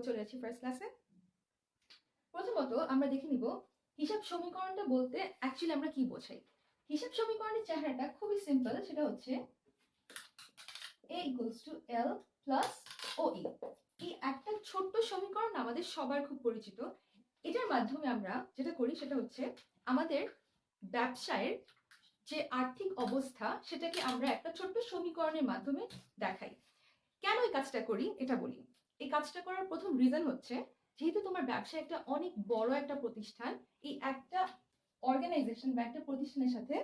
চলে যাচ্ছি ফার্স্ট ক্লাসে। প্রথমত আমরা দেখে নিব হিসাব সমীকরণটা বলতে অ্যাকচুয়ালি আমরা কি বোঝাই। হিসাব সমীকরণের চেহারাটা খুবই সিম্পল, সেটা হচ্ছে a equals to l plus OE। এই একটা ছোট্ট সমীকরণ আমাদের সবার খুব পরিচিত। এটার মাধ্যমে আমরা যেটা করি সেটা হচ্ছে আমাদের ব্যবসায়ের যে আর্থিক অবস্থা সেটাকে আমরা একটা ছোট্ট সমীকরণের মাধ্যমে দেখাই। কেন এই কাজটা করি এটা বলি। এই কাজটা করার প্রথম রিজন হচ্ছে, যেহেতু তোমার ব্যবসা একটা অনেক বড় একটা প্রতিষ্ঠান, এই একটা অর্গানাইজেশন বা একটা প্রতিষ্ঠানের সাথে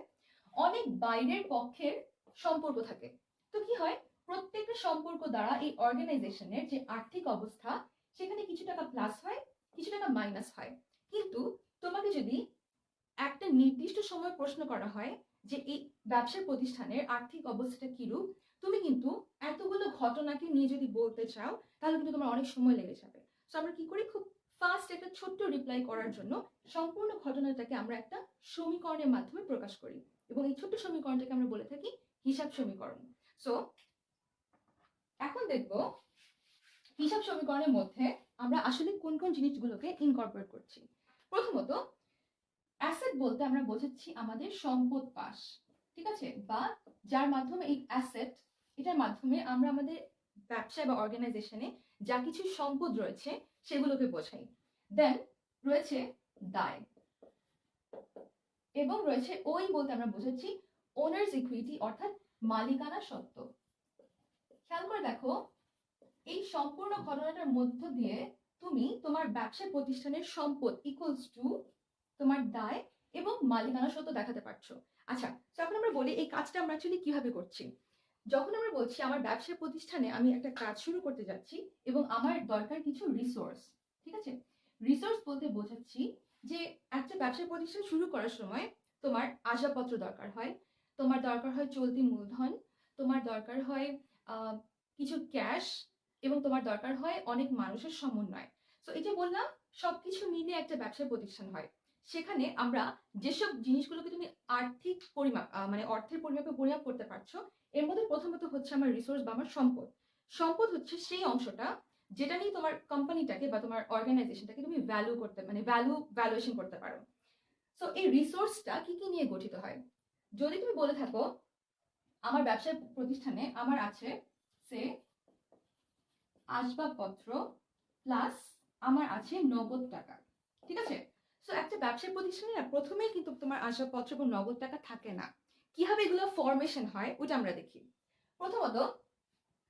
অনেক বাইরের পক্ষের সম্পর্ক থাকে। তো কি হয়, প্রত্যেকটা সম্পর্ক দ্বারা এই অর্গানাইজেশনের যে আর্থিক অবস্থা সেখানে কিছু টাকা প্লাস হয়, কিছু টাকা মাইনাস হয়। কিন্তু তোমাকে যদি একটা নির্দিষ্ট সময় প্রশ্ন করা হয় যে এই ব্যবসার প্রতিষ্ঠানের আর্থিক অবস্থাটা কিরূপ, তুমি কিন্তু এতগুলো ঘটনাকে নিয়ে যদি বলতে চাও তাহলে কিন্তু তোমার অনেক সময় লেগে যাবে। তো আমরা কি করি, খুব ফাস্ট একটা ছোট্ট রিপ্লাই করার জন্য সম্পূর্ণ ঘটনাটাকে আমরা একটা সমীকরণের মাধ্যমে প্রকাশ করি, এবং এই ছোট্ট সমীকরণটাকে আমরা বলে থাকি হিসাব সমীকরণ। সো এখন দেখব হিসাব সমীকরণের মধ্যে আমরা আসলে কোন কোন জিনিসগুলোকে ইনকর্পোরেট করছি। প্রথমত অ্যাসেট বলতে আমরা বোঝাচ্ছি আমাদের সম্পদ পাশ, ঠিক আছে, বা যার মাধ্যমে এই অ্যাসেট, এটার মাধ্যমে আমরা আমাদের ব্যবসা বা অর্গানাইজেশনে যা কিছু সম্পদ রয়েছে সেগুলোকে বোঝাই। দেন রয়েছে দায়, এবং রয়েছে ওই বলতে আমরা বোঝাচ্ছি ওনার্স ইকুইটি অর্থাৎ মালিকানা সত্ত্ব। খেয়াল করে দেখো, এই সম্পূর্ণ ঘটনাটার মধ্য দিয়ে তুমি তোমার ব্যবসা প্রতিষ্ঠানের সম্পদ ইকুয়ালস টু তোমার দায় এবং মালিকানা সত্ত্ব দেখাতে পারছো। আচ্ছা, যখন আমরা বলি এই কাজটা আমরা অ্যাকচুয়ালি কিভাবে করছি, যখন আমরা বলছি আমার ব্যবসা প্রতিষ্ঠানে আমি একটা কাজ শুরু করতে যাচ্ছি এবং আমার দরকার কিছু রিসোর্স, ঠিক আছে, রিসোর্স বলতে বোঝাচ্ছি যে একটা ব্যবসা প্রতিষ্ঠান শুরু করার সময় তোমার আসবাবপত্র দরকার হয়, তোমার দরকার হয় চলতি মূলধন, তোমার দরকার হয় কিছু ক্যাশ, এবং তোমার দরকার হয় অনেক মানুষের সমন্বয়। তো এই যে বললাম সবকিছু মিলে একটা ব্যবসা প্রতিষ্ঠান হয়। সেখানে আমরা যেসব জিনিসগুলোকে তুমি আর্থিক পরিমাপ মানে অর্থের পরিমাপে পরিমাপ করতে পারছো, এর মধ্যে প্রথমত হচ্ছে আমার রিসোর্স বা আমার সম্পদ। সম্পদ হচ্ছে সেই অংশটা যেটা নিয়ে তোমার কোম্পানিটাকে বা তোমার অর্গানাইজেশনটাকে তুমি ভ্যালু করতে, মানে ভ্যালুয়েশন করতে পারো। সো এই রিসোর্সটা কি কি নিয়ে গঠিত হয়, যদি তুমি বলে থাকো আমার ব্যবসায় প্রতিষ্ঠানে আমার আছে সে আসবাবপত্র প্লাস আমার আছে নগদ টাকা, ঠিক আছে। সো একটা ব্যবসায় প্রতিষ্ঠানে না প্রথমেই কিন্তু তোমার আসবাবপত্র এবং নগদ টাকা থাকে না। কিভাবে এগুলো ফরমেশন হয় ওটা আমরা দেখি। প্রথমত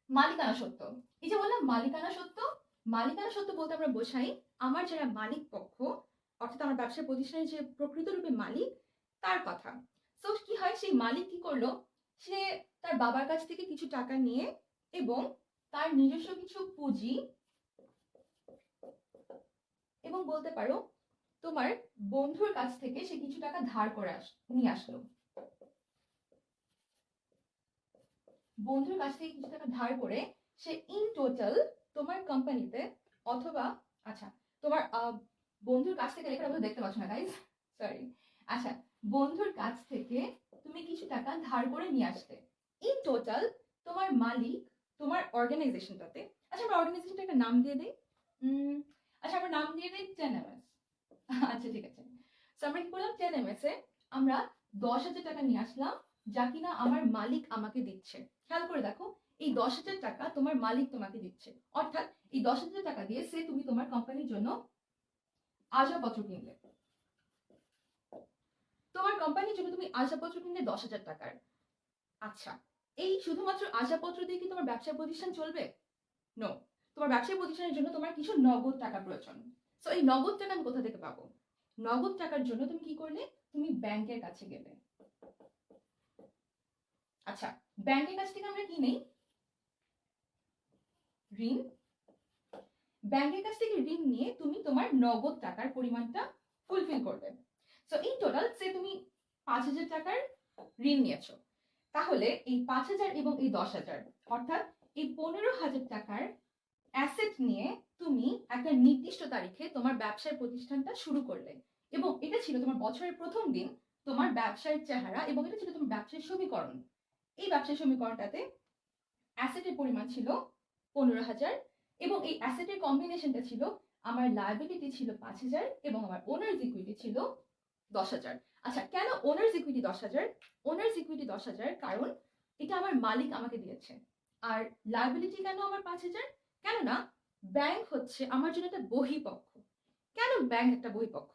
মালিকানা সত্ত্ব। এই যে বললাম মালিকানা সত্ত্ব, মালিকানা সত্ত্ব বলতে আমরা বোঝাই আমার যারা মালিক পক্ষ, অর্থাৎ আমার ব্যবসায় প্রতিষ্ঠানের যে প্রকৃত রূপে মালিক তার কথা। সো কি হয়, সেই মালিক কি করলো, সে তার বাবার কাছ থেকে কিছু টাকা নিয়ে এবং তার নিজস্ব কিছু পুঁজি, এবং বলতে পারো তোমার বন্ধুর কাছ থেকে সে কিছু টাকা ধার করে নিয়ে আসলো, বন্ধুর কাছ থেকে কিছু টাকা ধার করে সে ইন টোটাল তোমার কোম্পানিতে, অথবা আচ্ছা তোমার বন্ধুর কাছ থেকে, লেখাটা দেখতে পাচ্ছ না গাইজ, সরি, আচ্ছা বন্ধুর কাছ থেকে তুমি কিছু টাকা ধার করে নিয়ে আসতে, ইন টোটাল তোমার মালিক তোমার অর্গানাইজেশনটাতে, আচ্ছা আমরা অর্গানাইজেশনটা একটা নাম দিয়ে দিই, আচ্ছা আমরা নাম দিয়ে দিই 10MS। আচ্ছা ঠিক আছে, তো আমরা কি করলাম, 10MS এ আমরা 10,000 টাকা নিয়ে আসলাম, যা কিনা আমার মালিক আমাকে দিচ্ছে। খেয়াল করে দেখো, এই 10,000 টাকা তোমার মালিক তোমাকে দিচ্ছে, অর্থাৎ এই 10,000 টাকা দিয়ে সে তুমি তোমার কোম্পানির জন্য আসবাবপত্র কিনলে, তোমার কোম্পানির জন্য তুমি আসবাবপত্র কিনলে 10,000 টাকার। আচ্ছা, এই শুধুমাত্র আসবাবপত্র দিয়ে কি তোমার ব্যবসা প্রতিষ্ঠান চলবে? নো, তোমার ব্যবসা প্রতিষ্ঠানের জন্য তোমার কিছু নগদ টাকা প্রয়োজন। সো এই নগদ টাকা আমি কোথা থেকে পাবো? নগদ টাকার জন্য তুমি কি করলে, তুমি ব্যাংকের কাছে গেলে। আচ্ছা, ব্যাংকের কাছ থেকে আমরা কি নেই, ঋণ। ব্যাংকের কাছ থেকে ঋণ নিয়ে তুমি তোমার নগদ টাকার পরিমাণটা ফুলফিল করবে। সো ইন টোটাল সে তুমি 5,000 টাকার ঋণ নিয়েছো, তাহলে এই 5,000 এবং এই 10,000 অর্থাৎ এই 15,000 টাকার অ্যাসেট নিয়ে তুমি একটা নির্দিষ্ট তারিখে তোমার ব্যবসার প্রতিষ্ঠানটা শুরু করলে, এবং এটা ছিল তোমার বছরের প্রথম দিন, তোমার ব্যবসার চেহারা, এবং এটা ছিল তোমার ব্যবসার সমীকরণ। এই ব্যবসার সমীকরণটাতে অ্যাসেটের পরিমাণ ছিল 15,000 এবং এই অ্যাসেটের কম্বিনেশনটা ছিল আমার লায়াবিলিটি ছিল 5,000 এবং আমার ওনার্স ইকুইটি ছিল 10,000। আচ্ছা, কেন ওনার্স ইকুইটি 10,000? ওনার্স ইকুইটি 10,000 কারণ এটা আমার মালিক আমাকে দিয়েছে। আর লায়াবিলিটি কেন আমার 5,000? কেননা ব্যাংক হচ্ছে আমার জন্য একটা বহিঃপক্ষ। কেন ব্যাংক একটা বহিঃপক্ষ?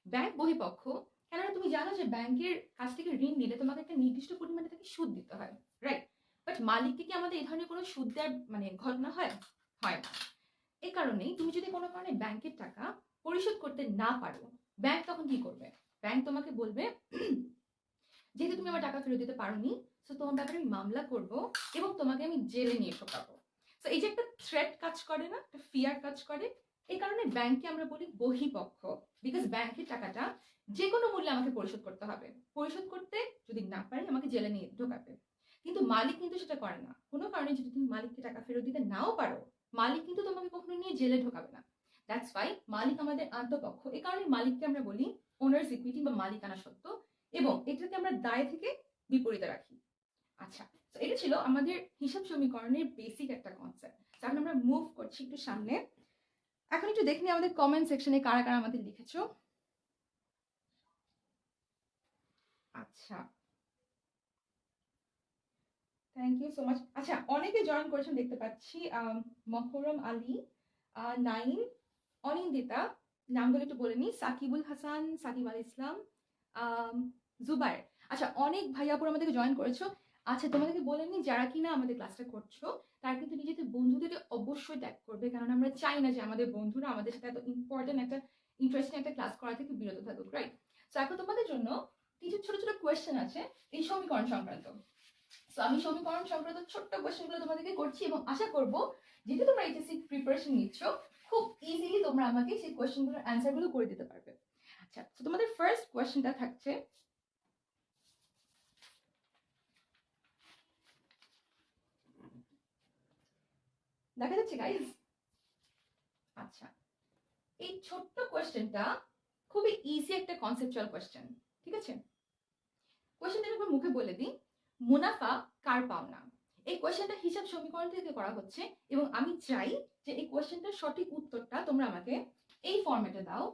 ব্যাংক বহিঃপক্ষ কেননা তুমি জানো যে ব্যাংকের কাছ থেকে ঋণ নিলে তোমাকে একটা নির্দিষ্ট পরিমাণে তাকে সুদ দিতে হয়, রাইট? বাট মালিককে কি আমাদের এই ধরনের কোনো সুদ দেওয়ার ঘটনা হয়? হয় না। এই কারণেই তুমি যদি কোনো কারণে ব্যাংকের টাকা পরিশোধ করতে না পারো, ব্যাংক তখন কি করবে? ব্যাংক তোমাকে বলবে যেহেতু তুমি আমার টাকা ফেরত দিতে পারোনি, সো তোমার ব্যাপারে আমি মামলা করব এবং তোমাকে আমি জেলে নিয়ে ঢোকাবো। সো এই যে একটা থ্রেট কাজ করে না, একটা ফিয়ার কাজ করে, এই কারণে ব্যাংকে আমরা বলি বহিঃপক্ষ। বিকজ ব্যাংকের টাকাটা যে কোনো মূল্যে আমাকে পরিশোধ করতে হবে। পরিশোধ করতে যদি না পারি আমাকে জেলে নিয়ে ঢোকাবে। কিন্তু মালিক কিন্তু সেটা করে না। কোনো কারণে যদি তুমি মালিককে টাকা ফেরত দিতে নাও পারো, মালিক কিন্তু তোমাকে কখনো নিয়ে জেলে ঢোকাবে না। দ্যাটস ওয়াই মালিক আমাদের আন্তঃপক্ষ। এই কারণে মালিককে আমরা বলি ওনার্স ইকুইটি বা মালিকানা সত্ত্ব, এবং এটাকে আমরা দায় থেকে বিপরীতে রাখি। আচ্ছা, তো এটা ছিল আমাদের হিসাব সমীকরণের বেসিক একটা কনসেপ্ট। এখন আমরা মুভ করছি একটু সামনে। এখন একটু দেখে নিই আমাদের কমেন্ট সেকশনে কারা কারা আমাদের লিখেছো। আচ্ছা, থ্যাংক ইউ সো মাচ। আচ্ছা, অনেকে জয়েন করেছেন দেখতে পাচ্ছি। মহরম আলী, নাইম, অনিন্দিতা, নামগুলো একটু বলে নিই। সাকিবুল হাসান, সাকিব আল ইসলাম, জুবাইর। আচ্ছা, অনেক ভাইয়াপুর আমাদেরকে জয়েন করেছো। আচ্ছা, তোমাদেরকে বলে নিই যারা কিনা আমাদের ক্লাসটা করছো তারা কিন্তু নিজেদের বন্ধুদেরকে অবশ্যই ট্যাগ করবে, কারণ আমরা চাই না যে আমাদের বন্ধুরা আমাদের সাথে এত ইম্পর্টেন্ট একটা ইন্টারেস্টিং একটা ক্লাস করা থেকে বিরত থাকুক, রাইট? তো এখন তোমাদের জন্য কিছু ছোট ছোট কোয়েশ্চেন আছে এই সমীকরণ সংক্রান্ত। তো আমি সমীকরণ সংক্রান্ত ছোট্ট কোয়েশ্চেনগুলো তোমাদেরকে করছি এবং আশা করব যেহেতু তোমরা এইচএসসি প্রিপারেশন নিচ্ছ, খুব ইজিলি তোমরা আমাকে সেই কোয়েশ্চেনগুলোর অ্যান্সারগুলো করে দিতে পারবে। আচ্ছা, তো তোমাদের ফার্স্ট কোয়েশ্চেনটা থাকছে, দেখা যাচ্ছে গাইস? আচ্ছা, এই ছোট্ট কোয়েশ্চেনটা খুবই ইজি একটা কনসেপচুয়াল কোয়েশ্চেন, ঠিক আছে? কোয়েশ্চেনটা একবার মুখে বলে দিই, মুনাফা কার পাওনা? এই কোয়েশ্চেনটা হিসাব সমীকরণ থেকে করা হচ্ছে এবং আমি চাই যে এই কোয়েশ্চেনটার সঠিক উত্তরটা তোমরা আমাকে এই ফরম্যাটে দাও।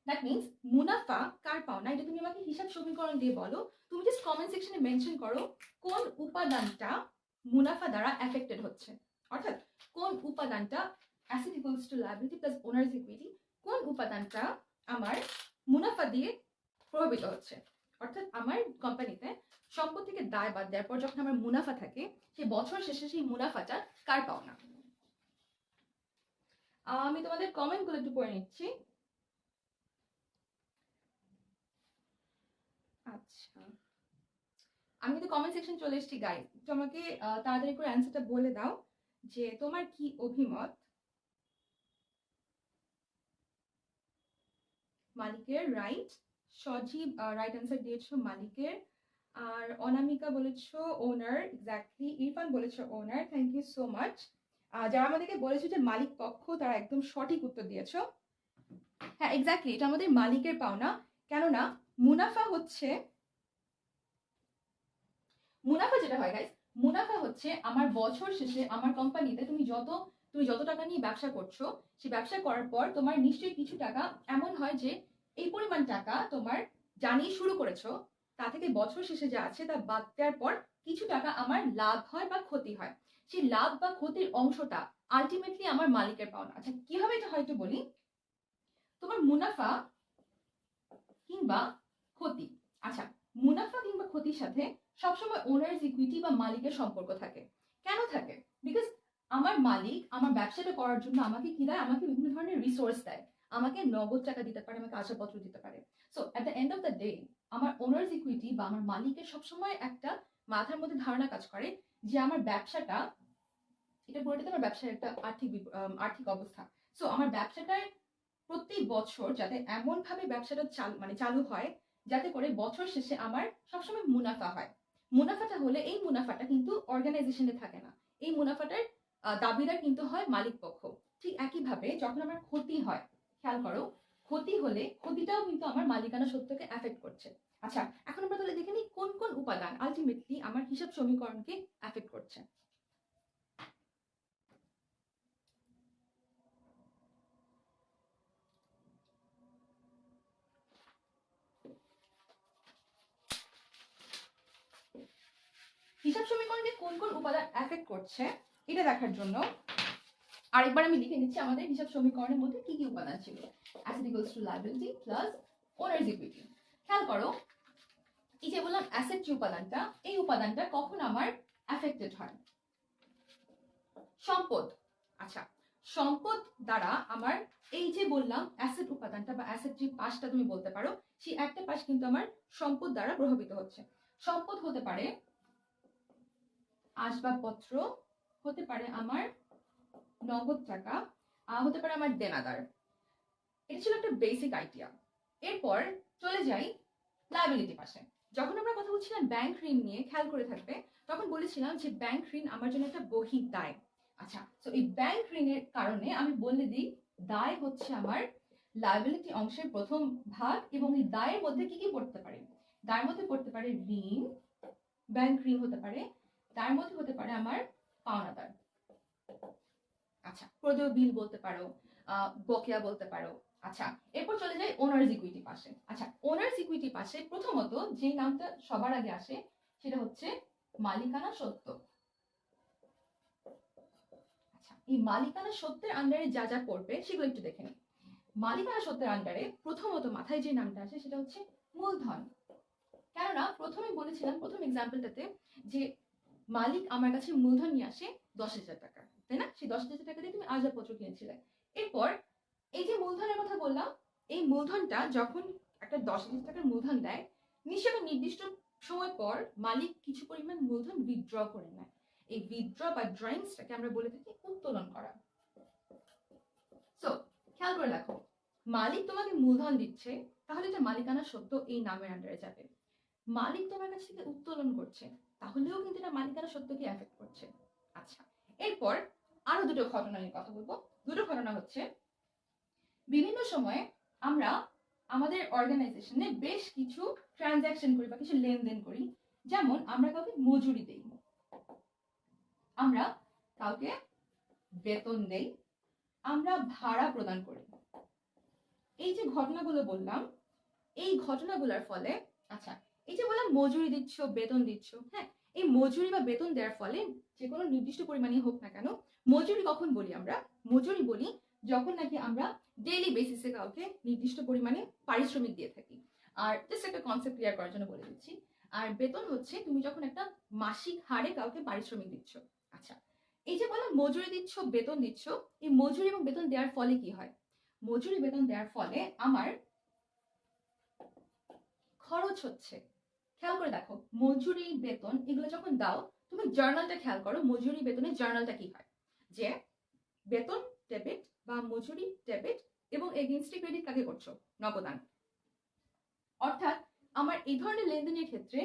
দ্যাট মিন্স মুনাফা কার পাওনা এটা তুমি আমাকে হিসাব সমীকরণ দিয়ে বলো। তুমি জাস্ট কমেন্ট সেকশনে মেনশন করো কোন উপাদানটা মুনাফা দ্বারা এফেক্টেড হচ্ছে, অর্থাৎ কোন উপাদানটা asset equals to liability plus owners equity, কোন উপাদানটা আমার মুনাফা দিয়ে প্রভাবিত হচ্ছে। অর্থাৎ আমার কোম্পানিতে সম্পত্তিকে দায় বাদ দেওয়ার পর যখন আমার মুনাফা থাকে, সেই বছর শেষে সেই মুনাফাটা কার পাওনা। আমি তোমাদের কমেন্টগুলো একটু পড়ে নিচ্ছি। আচ্ছা, আমি কিন্তু কমেন্ট সেকশন চলে এসেছি গাইস, তোমাকে তাড়াতাড়ি করে অ্যান্সারটা বলে দাও যে তোমার কি অভিমত। মালিকের, রাইট। সজীব রাইট অ্যান্সার দিয়েছো মালিকের। আর অনামিকা বলেছো ওনার, এক্স্যাক্টলি। ইরফান বলেছো ওনার, থ্যাংক ইউ সো মাচ। যারা আমাদেরকে বলেছো যে মালিক পক্ষ, তারা একদম সঠিক উত্তর দিয়েছো। হ্যাঁ, এক্স্যাক্টলি, এটা আমাদের মালিকের পাওনা। কেননা মুনাফা হচ্ছে, মুনাফা যেটা হয় গাইস, মুনাফা হচ্ছে আমার বছর শেষে আমার কোম্পানিতে তুমি যত টাকা নিয়ে ব্যবসা করছো, সেই ব্যবসা করার পর তোমার নিশ্চয়ই কিছু টাকা এমন হয় যে এই পরিমাণ টাকা তোমার যা নিয়ে শুরু করেছো তা থেকে বছর শেষে যা আছে তা বাদ দেওয়ার পর কিছু টাকা আমার লাভ হয় বা ক্ষতি হয়। সেই লাভ বা ক্ষতির অংশটা আলটিমেটলি আমার মালিকের পাওনা। আচ্ছা, কিভাবে এটা হয়তো বলি, তোমার মুনাফা কিংবা ক্ষতি, আচ্ছা, মুনাফা কিংবা ক্ষতির সাথে সবসময় ওনার্স ইকুইটি বা মালিকের সম্পর্ক থাকে। কেন থাকে? বিকজ আমার মালিক আমার ব্যবসাটা করার জন্য আমাকে কি দেয়? আমাকে বিভিন্ন ধরনের রিসোর্স দেয়। আমাকে নগদ টাকা দিতে পারে, আমাকে আসবাবপত্র দিতে পারে। So at the end of the day আমার ওনার্স ইকুইটি বা আমার মালিকের সবসময় একটা মাথার মধ্যে ধারণা কাজ করে যে আমার ব্যবসাটা, এটা পুরোটাতে আমার ব্যবসার একটা আর্থিক অবস্থা। সো আমার ব্যবসাটার প্রতি বছর যাতে এমন ভাবে ব্যবসাটা চালু হয় যাতে করে বছর শেষে আমার সবসময় মুনাফা হয়। মুনাফাটা হলে এই মুনাফাটা কিন্তু অর্গানাইজেশনে থাকে না, এই মুনাফাটার দাবিদার কিন্তু হয় মালিক পক্ষ। ঠিক একইভাবে যখন আমার ক্ষতি হয়, খেয়াল করো, ক্ষতি হলে ক্ষতিটাও কিন্তু আমার মালিকানা সত্ত্বকে এফেক্ট করছে। আচ্ছা, এখন আমরা তাহলে দেখে নিই কোন কোন উপাদান আলটিমেটলি আমার হিসাব সমীকরণকে এফেক্ট করছে। হিসাব সমীকরণে কোন কোন উপাদান এফেক্ট করছে এটা দেখার জন্য আরেকবার আমি লিখে নিচ্ছি আমাদের হিসাব সমীকরণের মধ্যে কি কি উপাদান ছিল। Asset equals to liability plus owners equity. খেয়াল করো, এই যে বললাম অ্যাসেট যে উপাদানটা, এই উপাদানটা কখন আমার এফেক্টেড হয়? সম্পদ। আচ্ছা, সম্পদ দ্বারা আমার এই যে বললাম অ্যাসেট উপাদানটা বা অ্যাসেট যে পাশটা তুমি বলতে পারো, সেই একটা পাশ কিন্তু আমার সম্পদ দ্বারা প্রভাবিত হচ্ছে। সম্পদ হতে পারে আসবাবপত্র, হতে পারে আমার নগদ টাকা, হতে পারে আমার দেনাদার। এটা ছিল একটা বেসিক আইডিয়া। এরপর চলে যাই লায়াবিলিটি পাশে। যখন আমরা কথা বলছিলাম ব্যাংক ঋণ নিয়ে, খেয়াল করে থাকবে, তখন বলেছিলাম যে ব্যাংক ঋণ আমার জন্য একটা বহিঃ দায়। আচ্ছা, তো এই ব্যাংক ঋণের কারণে আমি বলে দিই দায় হচ্ছে আমার লায়াবিলিটি অংশের প্রথম ভাগ, এবং এই দায়ের মধ্যে কি কি পড়তে পারে? দায়ের মধ্যে পড়তে পারে ঋণ, ব্যাংক ঋণ হতে পারে, তার মধ্যে হতে পারে আমার পাওনাদার। আচ্ছা, প্রদেয় বিল বলতে পারো, বকেয়া বলতে পারো। আচ্ছা, এরপর চলে যাই ওনার্স ইকুইটি পাশে। আচ্ছা, ওনার্স ইকুইটি পাশে প্রথমত যে নামটা সবার আগে আসে সেটা হচ্ছে মালিকানা সত্ত্ব। আচ্ছা, এই মালিকানা সত্ত্বের আন্ডারে যা যা পড়বে সেগুলো একটু দেখে নিই। মালিকানা সত্ত্বের আন্ডারে প্রথমত মাথায় যে নামটা আসে সেটা হচ্ছে মূলধন। কেননা প্রথমে বলেছিলাম প্রথম এক্সাম্পলটাতে যে মালিক আমার কাছে মূলধন নিয়ে আসে 10,000 টাকা, তাই না? সেই 10,000 টাকা দিয়ে তুমি আসবাবপত্র কিনেছিলে। এরপর এই যে মূলধনের কথা বললাম, এই মূলধনটা যখন একটা 10,000 টাকার মূলধন দেয়, নিশ্চয়ই নির্দিষ্ট সময় পর মালিক কিছু পরিমাণ মূলধন উইথড্র করে নেয়। এই উইথড্র বা ড্রয়িংসটাকে আমরা বলে থাকি উত্তোলন করা। সো খেয়াল করে দেখো, মালিক তোমাকে মূলধন দিচ্ছে, তাহলে এটা মালিকানা সত্ত্ব এই নামের আন্ডারে যাবে। মালিক তোমার কাছ থেকে উত্তোলন করছে, তাহলেও কিন্তু এটা মালিকানা সত্ত্বকে এফেক্ট করছে। আচ্ছা, এরপর আরো দুটো ঘটনা নিয়ে কথা বলবো। দুটো ঘটনা হচ্ছে, বিভিন্ন সময়ে আমরা আমাদের অর্গানাইজেশনে বেশ কিছু ট্রানজাকশন করি বা কিছু লেনদেন করি। যেমন আমরা কাউকে মজুরি দেই, আমরা কাউকে বেতন দেই, আমরা ভাড়া প্রদান করি। এই যে ঘটনাগুলো বললাম, এই ঘটনাগুলোর ফলে, আচ্ছা, এই যে বললাম মজুরি দিচ্ছ, বেতন দিচ্ছ, হ্যাঁ, এই মজুরি বা বেতন দেওয়ার ফলে যে কোনো নির্দিষ্ট পরিমাণে হোক না কেন, মজুরি কখন বলি আমরা? মজুরি বলি যখন নাকি আমরা ডেইলি বেসিসে কাউকে নির্দিষ্ট পরিমাণে পারিশ্রমিক দিয়ে থাকি। আর জাস্ট একটা কনসেপ্ট ক্লিয়ার করার জন্য বলে দিচ্ছি। আর বেতন হচ্ছে তুমি যখন একটা মাসিক হারে কাউকে পারিশ্রমিক দিচ্ছ। আচ্ছা, এই যে বললাম মজুরি দিচ্ছ, বেতন দিচ্ছ, এই মজুরি এবং বেতন দেওয়ার ফলে কি হয়? মজুরি বেতন দেওয়ার ফলে আমার খরচ হচ্ছে। খেয়াল করে দেখো, মজুরি বেতন এগুলো যখন দাও, তুমি জার্নালটা খেয়াল করো, মজুরি বেতনের জার্নালটা কি হয়? যে বেতন ডেবিট বা মজুরি ডেবিট এবং এগেইনস্টে ক্রেডিট কাকে করছো? নগদান। অর্থাৎ আমার এই ধরনের লেনদেনের ক্ষেত্রে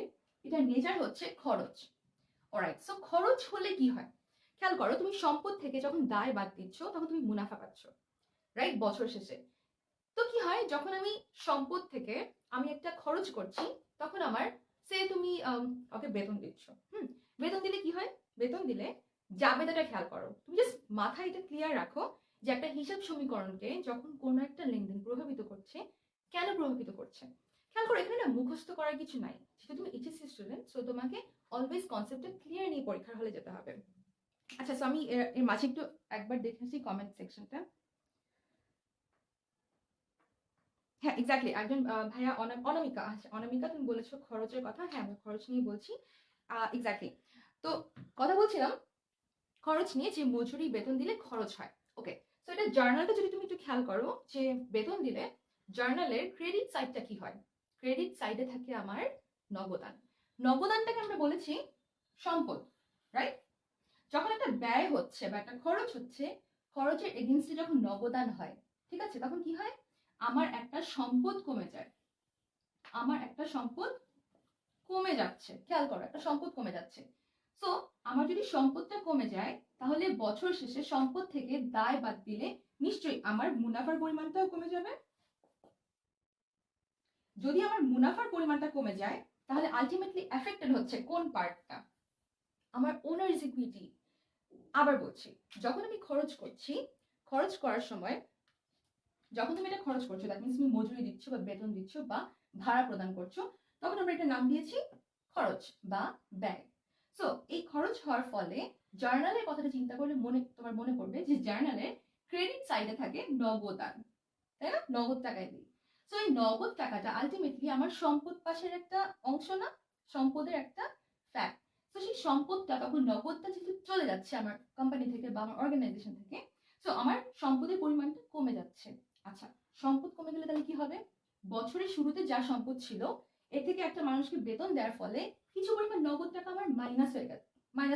এটা নেচার হচ্ছে খরচ। অলরাইট, সো খরচ হলে কি হয়? খেয়াল করো, তুমি সম্পদ থেকে যখন দায় বাদ দিচ্ছ তখন তুমি মুনাফা পাচ্ছ, রাইট? বছর শেষে তো কি হয়, যখন আমি সম্পদ থেকে আমি একটা খরচ করছি, তখন আমার সে তুমি ওকে বেতন দিচ্ছ, বেতন দিলে কি হয়? বেতন দিলে জাবেদাটা খেয়াল করো, তুমি জাস্ট মাথায় এটা ক্লিয়ার রাখো যে একটা হিসাব সমীকরণকে যখন কোনো একটা লেনদেন প্রভাবিত করছে, কেন প্রভাবিত করছে? খেয়াল করো, এখানে না মুখস্থ করার কিছু নাই, যেহেতু তুমি এইচএসসি স্টুডেন্ট, সো তোমাকে অলওয়েজ কনসেপ্টটা ক্লিয়ার নিয়ে পরীক্ষার হলে যেতে হবে। আচ্ছা, সো আমি এর মাঝে একটু একবার দেখেছি কমেন্ট সেকশনটা। হ্যাঁ, এক্স্যাক্টলি, একজন ভাইয়া অনামিকা, আচ্ছা অনামিকা তুমি বলেছো খরচের কথা, হ্যাঁ আমরা খরচ নিয়ে বলছি। এক্স্যাক্টলি, তো কথা বলছিলাম খরচ নিয়ে, যে মজুরি বেতন দিলে খরচ হয়। ওকে, তো এটা জার্নালটা যদি তুমি একটু খেয়াল করো, যে বেতন দিলে জার্নালের ক্রেডিট সাইডটা কি হয়? ক্রেডিট সাইডে থাকে আমার নগদান। নগদানটাকে আমরা বলেছি সম্পদ, রাইট? যখন একটা ব্যয় হচ্ছে বা একটা খরচ হচ্ছে, খরচের এগেইনস্টে যখন নগদান হয়, ঠিক আছে, তখন কি হয়? আমার একটা সম্পদ কমে যায়, আমার একটা সম্পদ কমে যাচ্ছে। খেয়াল করো, একটা সম্পদ কমে যাচ্ছে। তো আমার যদি সম্পদটা কমে যায়, তাহলে বছর শেষে সম্পদ থেকে দায় বাদ দিলে নিশ্চয়ই আমার মুনাফার পরিমাণটাও কমে যাবে। যদি আমার মুনাফার পরিমাণটা কমে যায়, তাহলে আলটিমেটলি এফেক্টেড হচ্ছে কোন পার্টটা? আমার ওনার্স ইকুইটি। আবার বলছি, যখন আমি খরচ করছি, খরচ করার সময় যখন তুমি এটা খরচ করছো, দ্যাট মিনস তুমি মজুরি দিচ্ছ বা বেতন দিচ্ছ বা ভাড়া প্রদান করছো, তখন আমরা এটা নাম দিয়েছি খরচ বা ব্যয়। সো এই খরচ হওয়ার ফলে জার্নালের কথাটা চিন্তা করলে তোমার মনে পড়বে যে জার্নালের ক্রেডিট সাইডে থাকে নগদান, তাই না? নগদ টাকায় দিই। সো এই নগদ টাকাটা আলটিমেটলি আমার সম্পদ পাশের একটা অংশ না, সম্পদের একটা ফ্যাক্ট। তো সেই সম্পদটা তখন নগদটা যেহেতু চলে যাচ্ছে আমার কোম্পানি থেকে বা আমার অর্গানাইজেশন থেকে, সো আমার সম্পদের পরিমাণটা কমে যাচ্ছে। আচ্ছা, সম্পদ কমে গেলে তাহলে কি হবে? বছরের শুরুতে যা সম্পদ ছিল এর থেকে একটা মানুষকে বেতন দেওয়ার ফলে কিছু পরিমাণ নগদ টাকা আমার মাইনাস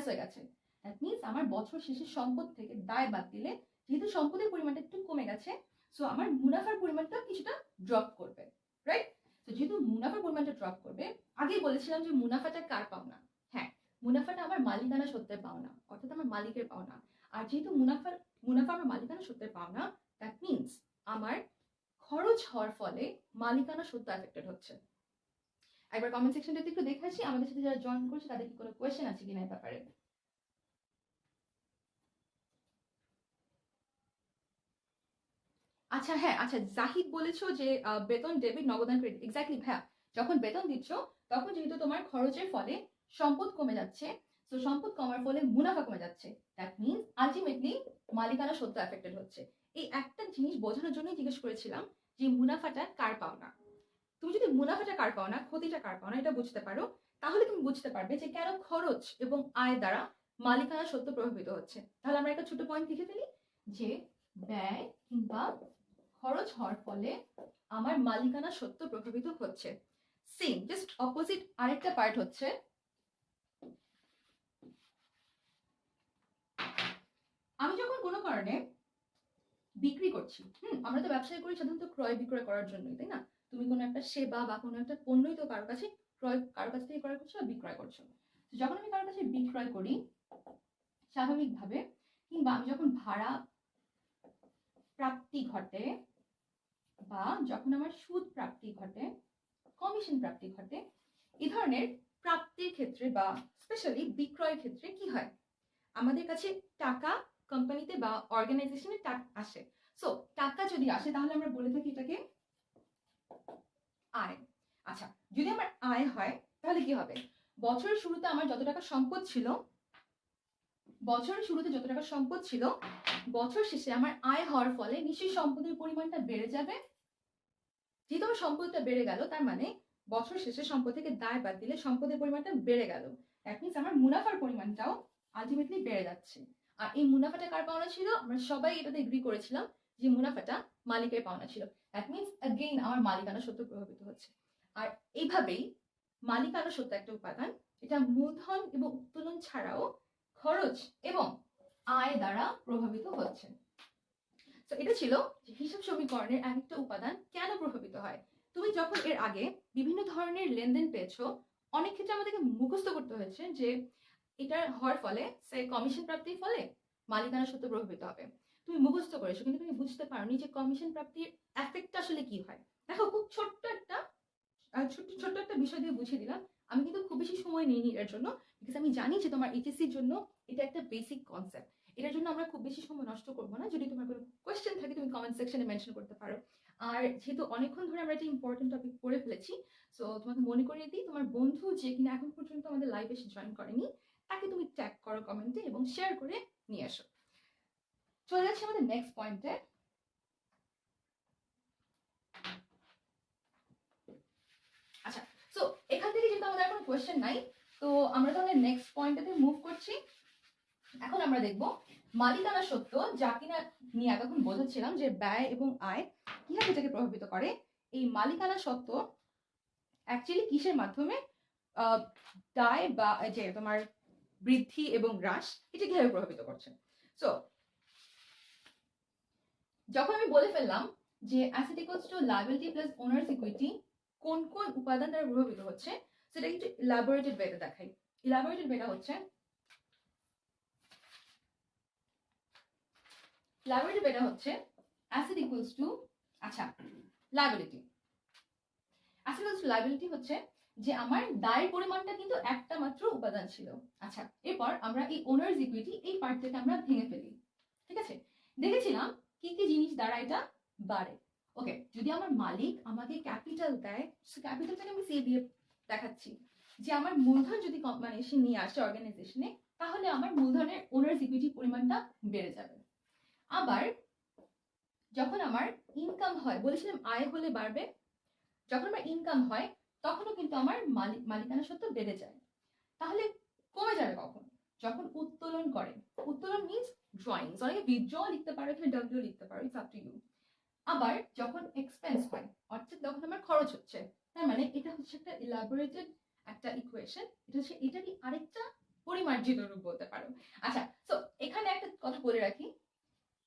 হয়ে গেছে। দ্যাট মিনস আমার বছর শেষে সম্পদ থেকে দায় বাদ দিলে যেহেতু সম্পদের পরিমাণটা একটু কমে গেছে, সো আমার মুনাফার পরিমাণটা কিছুটা ড্রপ করবে, রাইট? তো যেহেতু মুনাফার পরিমাণটা ড্রপ করবে, আগেই বলেছিলাম যে মুনাফাটা কার পাওনা? হ্যাঁ, মুনাফাটা আমার মালিকানা সত্ত্বের পাওনা, অর্থাৎ আমার মালিকের পাওনা। আর যেহেতু মুনাফা আমার মালিকানা সত্ত্বের পাওনা, দ্যাট মিনস আমার খরচ হওয়ার ফলে মালিকানা সত্ত্ব এফেক্টেড হচ্ছে। একবার কমেন্ট সেকশনটাতে একটু দেখে আসি আমাদের সাথে যারা জয়েন করছে তাদের কি কোনো কোয়েশ্চেন আছে কিনা এই ব্যাপারে। আচ্ছা, হ্যাঁ, আচ্ছা, জাহিদ বলেছো যে বেতন ডেবিট নগদান ক্রেডিট। এক্স্যাক্টলি ভাইয়া, যখন বেতন দিচ্ছ তখন যেহেতু তোমার খরচের ফলে সম্পদ কমে যাচ্ছে, তো সম্পদ কমার ফলে মুনাফা কমে যাচ্ছে। দ্যাট মিনস আলটিমেটলি মালিকানা সত্ত্ব এফেক্টেড হচ্ছে। এই একটা জিনিস বোঝানোর জন্যই জিজ্ঞেস করেছিলাম যে মুনাফাটা কার পাওনা। তুমি যদি মুনাফাটা কার পাওনা, ক্ষতিটা কার পাওনা এটা বুঝতে পারো, তাহলে তুমি বুঝতে পারবে যে কেন খরচ এবং আয় দ্বারা মালিকানা সত্ত্ব প্রভাবিত হচ্ছে। তাহলে আমরা একটা ছোট পয়েন্ট লিখে ফেলি যে ব্যয় কিংবা খরচ হওয়ার ফলে আমার মালিকানা সত্ত্ব প্রভাবিত হচ্ছে। সেম জাস্ট অপোজিট আরেকটা পার্ট হচ্ছে আমি যখন কোনো কারণে বিক্রি করছি, আমরা তো ব্যবসায় করি সাধারণত ক্রয় বিক্রয় করার জন্যই, তাই না? তুমি কোনো একটা সেবা বা কোনো একটা পণ্যই তো কারোর কাছ থেকে ক্রয় করছো বা বিক্রয় করছো। যখন আমি কারোর কাছে বিক্রয় করি স্বাভাবিকভাবে, কিংবা আমি যখন ভাড়া প্রাপ্তি ঘটে বা যখন আমার সুদ প্রাপ্তি ঘটে, কমিশন প্রাপ্তি ঘটে, এই ধরনের প্রাপ্তির ক্ষেত্রে বা স্পেশালি বিক্রয়ের ক্ষেত্রে কি হয়? আমাদের কাছে টাকা কোম্পানিতে বা অর্গানাইজেশনে আসে। সো টাকা যদি আসে তাহলে আমরা বলে থাকি এটাকে আয়। আচ্ছা, যদি আমার আয় হয় তাহলে কি হবে? বছরের শুরুতে আমার যত টাকা সম্পদ ছিল, বছর শেষে আমার আয় হওয়ার ফলে নিশ্চয়ই সম্পদের পরিমাণটা বেড়ে যাবে। যেহেতু আমার সম্পদটা বেড়ে গেল, তার মানে বছর শেষে সম্পদ থেকে দায় বাদ দিলে সম্পদের পরিমাণটা বেড়ে গেল। দ্যাট মিনস আমার মুনাফার পরিমাণটাও আলটিমেটলি বেড়ে যাচ্ছে। আর এই মুনাফাটা কার পাওনা ছিল? আমরা সবাই এটাতে এগ্রি করেছিলাম যে মুনাফাটা মালিকের পাওনা ছিল। দ্যাট মিনস অ্যাগেইন আমার মালিকানা সত্ত্ব প্রভাবিত হচ্ছে। আর এইভাবেই মালিকানা সত্ত্ব একটা উপাদান, এটা মূলধন এবং উত্তোলন ছাড়াও খরচ এবং আয় দ্বারা প্রভাবিত হচ্ছে। তো এটা ছিল হিসাব সমীকরণের আরেকটা উপাদান কেন প্রভাবিত হয়। তুমি যখন এর আগে বিভিন্ন ধরনের লেনদেন পেয়েছো, অনেক ক্ষেত্রে আমাদেরকে মুখস্থ করতে হয়েছে যে এটা হওয়ার ফলে কমিশন প্রাপ্তির ফলে মালিকানা সত্ত্ব প্রভাবিত হবে। তুমি মুখস্থ করেছো কিন্তু তুমি বুঝতে পারোনি যে কমিশন প্রাপ্তির এফেক্টটা আসলে কি হয়। দেখো, খুব ছোট্ট একটা বিষয় দিয়ে বুঝিয়ে দিলাম। আমি কিন্তু খুব বেশি সময় নিইনি এর জন্য, বিকজ আমি জানি যে তোমার এইচএসসির জন্য এটা একটা বেসিক কনসেপ্ট। এটার জন্য আমরা খুব বেশি সময় নষ্ট করবো না। যদি তোমার কোনো কোয়েশ্চেন থাকে তুমি কমেন্ট সেকশনে মেনশন করতে পারো। আর যেহেতু অনেকক্ষণ ধরে আমরা একটা ইম্পর্টেন্ট টপিক পড়ে ফেলেছি, সো তোমাকে মনে করিয়ে দিই, তোমার বন্ধু যে কিনা এখন পর্যন্ত আমাদের লাইভে এসে জয়েন করেনি তাকে তুমি ট্যাগ করো কমেন্টে এবং শেয়ার করে নিয়ে আসো। চলে যাচ্ছি আমাদের নেক্সট পয়েন্টে। আচ্ছা, সো এখান থেকে যেহেতু আমাদের কোনো কোয়েশ্চেন নাই, তো আমরা তাহলে নেক্সট পয়েন্টটাতে মুভ করছি। এখন আমরা দেখব মালিকানা সত্ত্ব, যা কিনা নিয়ে এতক্ষণ বোঝাচ্ছিলাম যে ব্যয় এবং আয় কিভাবে এটাকে প্রভাবিত করে। এই মালিকানা সত্ত্ব অ্যাকচুয়ালি কিসের মাধ্যমে দায় বা যে তোমার বৃদ্ধি এবং হ্রাস এটা কিভাবে প্রভাবিত করছে। সো যখন আমি বলে ফেললাম যে asset equals to liability plus owners equity কোন কোন উপাদান দ্বারা প্রভাবিত হচ্ছে, সেটা কিন্তু ইলাবোরেটেড ওয়েতে দেখাই। ইলাবোরেটেড ওয়েটা হচ্ছে asset equals to liability. Asset equals to liability হচ্ছে যে আমার দায়ের পরিমাণটা কিন্তু একটা মাত্র উপাদান ছিল। আচ্ছা, এরপর আমরা এই ওনার্স ইকুইটি এই পার্টটাকে আমরা ভেঙে ফেলি। ঠিক আছে, দেখেছিলাম কি কি জিনিস দ্বারা এটা বাড়ে। ওকে, যদি আমার মালিক আমাকে ক্যাপিটাল দেয়, ক্যাপিটালটাকে আমি সি দিয়ে দেখাচ্ছি। যে আমার মূলধন যদি মানে সে নিয়ে আসে অর্গানাইজেশনে, তাহলে আমার মূলধনের ওনার্স ইকুইটি পরিমাণটা বেড়ে যাবে। আবার যখন আমার ইনকাম হয়, বলেছিলাম আয় হলে বাড়বে, যখন আমার ইনকাম হয় তখনও কিন্তু আমার মালিকানা সত্ত্ব বেড়ে যায়। তাহলে কমে যাবে কখন? যখন উত্তোলন করে। উত্তোলন মিন্স ড্রয়িংস, অনেকে উইথড্র লিখতে পারো, এখানে ডব্লিউ লিখতে পারো, ইটস আপ টু ইউ। আবার যখন এক্সপেন্স হয়, অর্থাৎ যখন আমার খরচ হচ্ছে, তার মানে এটা হচ্ছে একটা ইলাবোরেটেড একটা ইকুয়েশন, এটা হচ্ছে এটারই আরেকটা পরিমার্জিত রূপ বলতে পারো। আচ্ছা, তো এখানে একটা কথা বলে রাখি,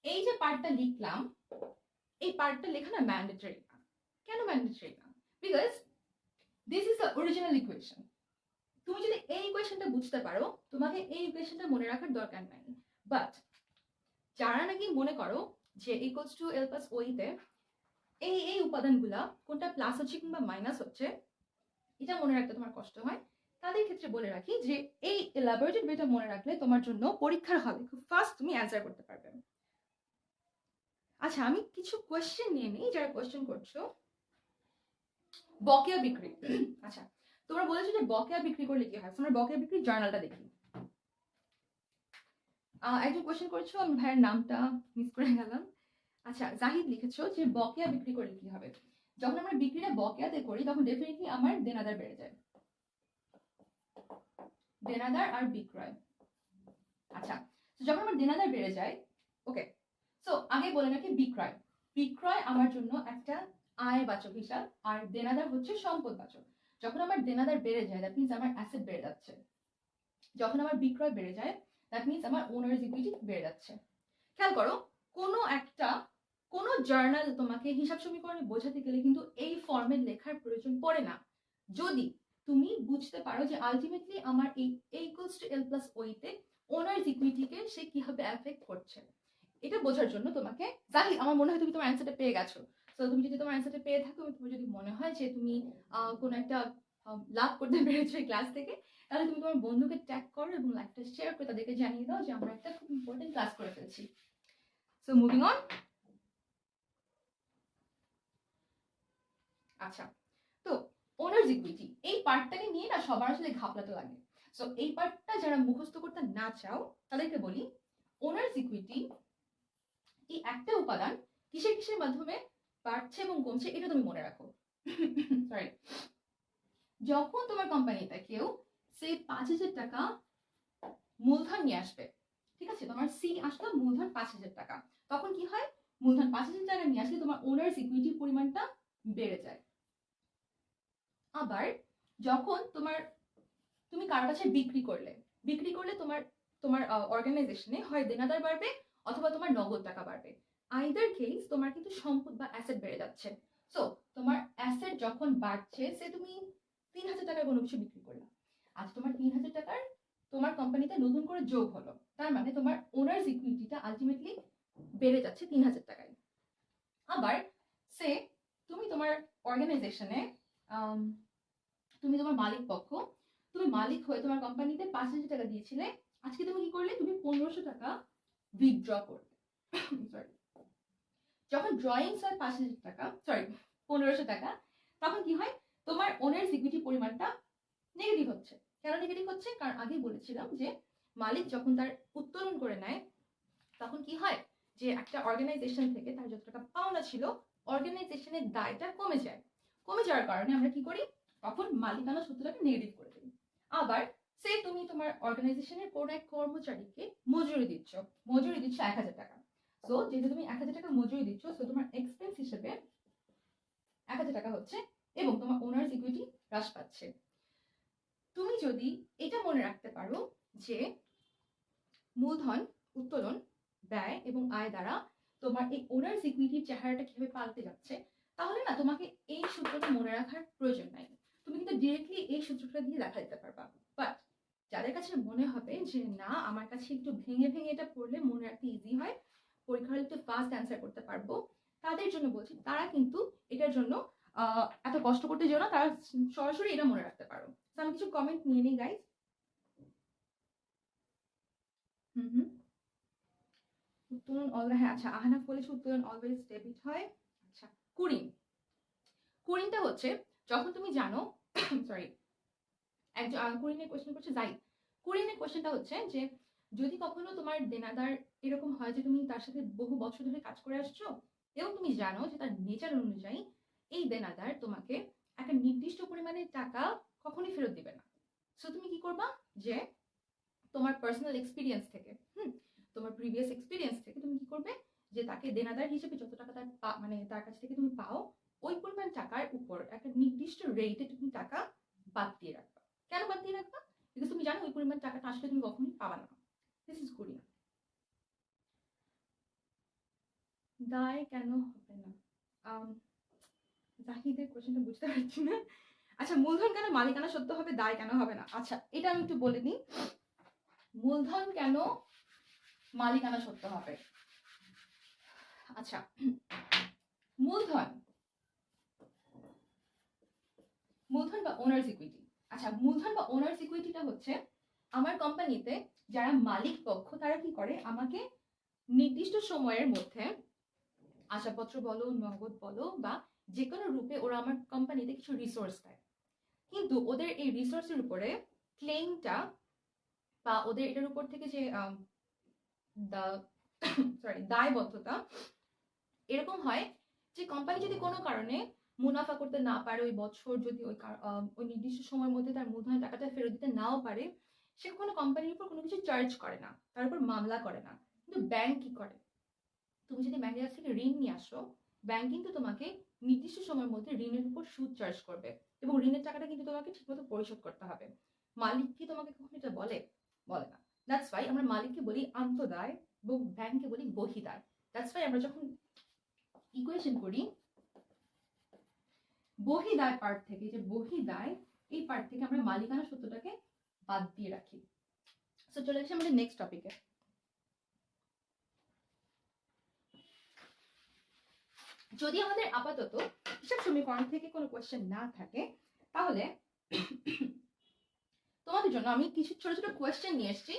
এই যে পার্টটা লিখলাম, এই পার্টটা লেখা না ম্যান্ডেটরি না। কেন ম্যান্ডেটরি না? Because this is the original equation. তুমি যদি এই ইকুয়েশনটা বুঝতে পারো, তোমাকে এই ইকুয়েশনটা মনে রাখার দরকার নাই। বাট যারা নাকি মনে করো যে ইকুয়ালস টু এল প্লাস ওইতে এই এই উপাদানগুলা কোনটা প্লাস হচ্ছে কিংবা মাইনাস হচ্ছে, এটা মনে রাখতে তোমার কষ্ট হয়, তাদের ক্ষেত্রে বলে রাখি যে এই এলাবোরেটেড ওয়েটা মনে রাখলে তোমার জন্য পরীক্ষার হলে খুব ফাস্ট তুমি অ্যান্সার করতে পারবে। আচ্ছা, আমি কিছু কোয়েশ্চেন নিয়ে নিই যারা কোয়েশ্চেন করছো। বকেয়া বিক্রি। আচ্ছা, তোমরা বলেছো যে বকেয়া বিক্রি করলে কি হয়, তোমরা বকেয়া বিক্রির জার্নালটা দেখি। একজন কোয়েশ্চেন করেছো, আমি ভাইয়ের নামটা মিস করে গেলাম। আচ্ছা, জাহিদ লিখেছো যে বকেয়া বিক্রি করলে কি হবে। যখন আমরা বিক্রিটা বকেয়াতে করি তখন ডেফিনেটলি আমার দেনাদার বেড়ে যায়, দেনাদার আর বিক্রয়। আচ্ছা, যখন আমার দেনাদার বেড়ে যায়, ওকে, সো আগে বলে নাকি বিক্রয়, বিক্রয় আমার জন্য একটা আয়বাচক হিসাব, আর দেনাদার হচ্ছে সম্পদবাচক। যখন আমার দেনাদার বেড়ে যায় দ্যাট মিন্স আমার অ্যাসেট বেড়ে যাচ্ছে, যখন আমার বিক্রয় বেড়ে যায় দ্যাট মিন্স আমার ওনার্স ইকুইটি বেড়ে যাচ্ছে। খেয়াল করো, কোনো জার্নাল তোমাকে হিসাব সমীকরণে বোঝাতে গেলে কিন্তু এই ফর্মেট লেখার প্রয়োজন পড়ে না, যদি তুমি বুঝতে পারো যে আলটিমেটলি আমার এই ইকুয়ালস টু এল প্লাস ওইতে ওনার্স ইকুইটিকে সে কিভাবে অ্যাফেক্ট করছে। এটা বোঝার জন্য তোমাকে, জাহিদ আমার মনে হয় তুমি তোমার অ্যান্সারটা পেয়ে গেছো। তো তুমি যদি তোমার অ্যান্সারটা পেয়ে থাকো, তোমার যদি মনে হয় যে তুমি কোনো একটা লাভ করতে পেরেছো এই ক্লাস থেকে, তাহলে তুমি তোমার বন্ধুকে ট্যাগ করো এবং লাইভটা শেয়ার করে তাদেরকে জানিয়ে দাও যে আমরা একটা খুব ইম্পর্টেন্ট ক্লাস করে ফেলছি। So moving on. আচ্ছা, তো ওনার্স ইকুইটি এই পার্টটাকে নিয়ে না সবার আসলে ঘাপলাতে লাগে। সো এই পার্টটা যারা মুখস্থ করতে না চাও তাদেরকে বলি, ওনার্স ইকুইটি এই একটা উপাদান কিসের কিসের মাধ্যমে বাড়ছে এবং কমছে এটা তুমি মনে রাখো। সরি, যখন তোমার কোম্পানিতে কেউ সেই 5,000 টাকা মূলধন নিয়ে আসবে, ঠিক আছে, তোমার সি আসলো মূলধন 5,000 টাকা, তখন কি হয়, মূলধন 5,000 টাকা নিয়ে আসলে তোমার ওনার্স ইকুইটির পরিমাণটা বেড়ে যায়। আবার যখন তুমি কারোর কাছে বিক্রি করলে তোমার তোমার অর্গানাইজেশনে হয় দেনাদার বাড়বে অথবা তোমার নগদ টাকা বাড়বে। আইদার কেস তোমার কিন্তু সম্পদ বা অ্যাসেট বেড়ে যাচ্ছে। সো তোমার অ্যাসেট যখন বাড়ছে, সে তুমি 3,000 টাকার কোনো কিছু বিক্রি করলে, আজ তোমার 3,000 টাকার তোমার কোম্পানিতে নতুন করে যোগ হলো, তার মানে তোমার ওনার্স ইকুইটিটা আলটিমেটলি বেড়ে যাচ্ছে 3,000 টাকায়। আবার সে তুমি তোমার অর্গানাইজেশনে তুমি তোমার মালিক পক্ষ, তুমি মালিক হয়ে তোমার কোম্পানিতে 5,000 টাকা দিয়েছিলে, আজকে তুমি কি করলে, তুমি 1,500 টাকা উইথড্র করলে। সরি, যখন ড্রয়িংস হয় 5,000 টাকা, সরি 1,500 টাকা, তখন কি হয়, তোমার ওনার্স ইকুইটি পরিমাণটা নেগেটিভ হচ্ছে। কেন নেগেটিভ হচ্ছে? কারণ আগে বলেছিলাম যে মালিক যখন তার উত্তোলন করে নেয় তখন কি হয়, যে একটা অর্গানাইজেশন থেকে তার যত টাকা পাওনা ছিল অর্গানাইজেশনের দায়টা কমে যায়। কমে যাওয়ার কারণে আমরা কি করি, তখন মালিকানা সূত্রটাকে নেগেটিভ করে দিই। আবার সে তুমি তোমার অর্গানাইজেশনের কোনো এক কর্মচারীকে মজুরি দিচ্ছ 1,000 টাকা। সো যেহেতু তুমি 1,000 টাকা মজুরি দিচ্ছ, সো তোমার এক্সপেন্স হিসেবে 1,000 টাকা হচ্ছে এবং তোমার ওনার্স ইকুইটি হ্রাস পাচ্ছে। তুমি যদি এটা মনে রাখতে পারো যে মূলধন, উত্তোলন, ব্যয় এবং আয় দ্বারা তোমার এই ওনার্স ইকুইটির চেহারাটা কিভাবে পাল্টে যাচ্ছে, তাহলে না তোমাকে এই সূত্রটা মনে রাখার প্রয়োজন নাই, তুমি কিন্তু ডিরেক্টলি এই সূত্রটা দিয়ে দেখা দিতে পারবা। বাট যাদের কাছে মনে হবে যে না আমার কাছে একটু ভেঙে ভেঙে এটা পড়লে মনে রাখতে ইজি হয়, পরীক্ষার একটু ফাস্ট অ্যান্সার করতে পারবো, তাদের জন্য বলছি, তারা কিন্তু এটার জন্য এত কষ্ট করতে যেও না, তারা সরাসরি এটা মনে রাখতে পারো। আমি কিছু কমেন্ট নিয়ে নিই গাইজ। উত্তোলন হ্যাঁ, আচ্ছা, আহনাফ বলেছে উত্তোলন অলওয়েজ ডেবিট হয়। আচ্ছা, কুরিন, কুরিনটা হচ্ছে যখন তুমি জানো সরি একজন কুরিনের কোশ্চেন করছে জাহিদ। কুরিনের কোশ্চেনটা হচ্ছে যে যদি কখনো তোমার দেনাদার এরকম হয় যে তুমি তার সাথে বহু বছর ধরে কাজ করে আসছো এবং তুমি জানো যে তার নেচার অনুযায়ী এই দেনাদার তোমাকে একটা নির্দিষ্ট পরিমাণের টাকা কখনোই ফেরত দিবে না। সো তুমি কি করবা, যে তোমার পার্সোনাল এক্সপিরিয়েন্স থেকে তোমার প্রিভিয়াস এক্সপিরিয়েন্স থেকে তুমি কি করবে, যে তাকে দেনাদার হিসেবে যত টাকা তার মানে তার কাছ থেকে তুমি পাও ওই পরিমাণ টাকার উপর একটা নির্দিষ্ট রেটে তুমি টাকা বাদ দিয়ে রাখবা। কেন বাদ দিয়ে রাখবা? বিকজ তুমি জানো ওই পরিমাণ টাকাটা আসলে তুমি কখনোই পাবা না। দিস ইজ কুরিন। দায় কেন হবে না? জাহিদের কোশ্চেনটা বুঝতে পারছি না। আচ্ছা, মূলধন কেন মালিকানা সত্য হবে, দায় কেন হবে না? আচ্ছা, এটা আমি একটু বলে নিই। মূলধন কেন মালিকানা সত্য হবে? আচ্ছা, মূলধন বা ওনার্স ইকুইটি। আচ্ছা, মূলধন বা ওনার্স ইকুইটিটা হচ্ছে আমার কোম্পানিতে যারা মালিক পক্ষ তারা কি করে, আমাকে নির্দিষ্ট সময়ের মধ্যে আশাপত্র বলো, নগদ বলো বা যে কোনো রূপে ওরা আমার কোম্পানিতে কিছু রিসোর্স দেয়। কিন্তু ওদের এই রিসোর্সের উপরে ক্লেমটা বা ওদের এটার উপর থেকে যে দায়বদ্ধতা এরকম হয় যে কোম্পানি যদি কোনো কারণে মুনাফা করতে না পারে ওই বছর, যদি ওই নির্দিষ্ট সময়ের মধ্যে তার মূলধনের টাকাটা ফেরত দিতে নাও পারে, সে কোনো কোম্পানির উপর কোনো কিছু চার্জ করে না, তার উপর মামলা করে না। কিন্তু ব্যাংক কি করে, তুমি যদি ব্যাংকের কাছ থেকে ঋণ নিয়ে আসো, ব্যাংক কিন্তু তোমাকে নির্দিষ্ট সময়ের মধ্যে ঋণের উপর সুদ চার্জ করবে এবং ঋণের টাকাটা কিন্তু তোমাকে ঠিকমতো পরিশোধ করতে হবে। মালিক কি তোমাকে কখনো এটা বলে? বলে না। দ্যাটস ওয়াই আমরা মালিককে বলি আন্তদায় এবং ব্যাংককে বলি বহিদায়। দ্যাটস ওয়াই আমরা যখন ইকুয়েশন করি বহিদায় পার্ট থেকে, যে বহিদায় এই পার্ট থেকে আমরা মালিকানা সত্যটাকে বাদ দিয়ে রাখি। সো চলে আসি আমাদের নেক্সট টপিকে। যদি আমাদের আপাতত হিসাব সমীকরণ থেকে কোনো কোয়েশ্চেন না থাকে, তাহলে তোমাদের জন্য আমি কিছু ছোট ছোট কোয়েশ্চেন নিয়ে এসেছি।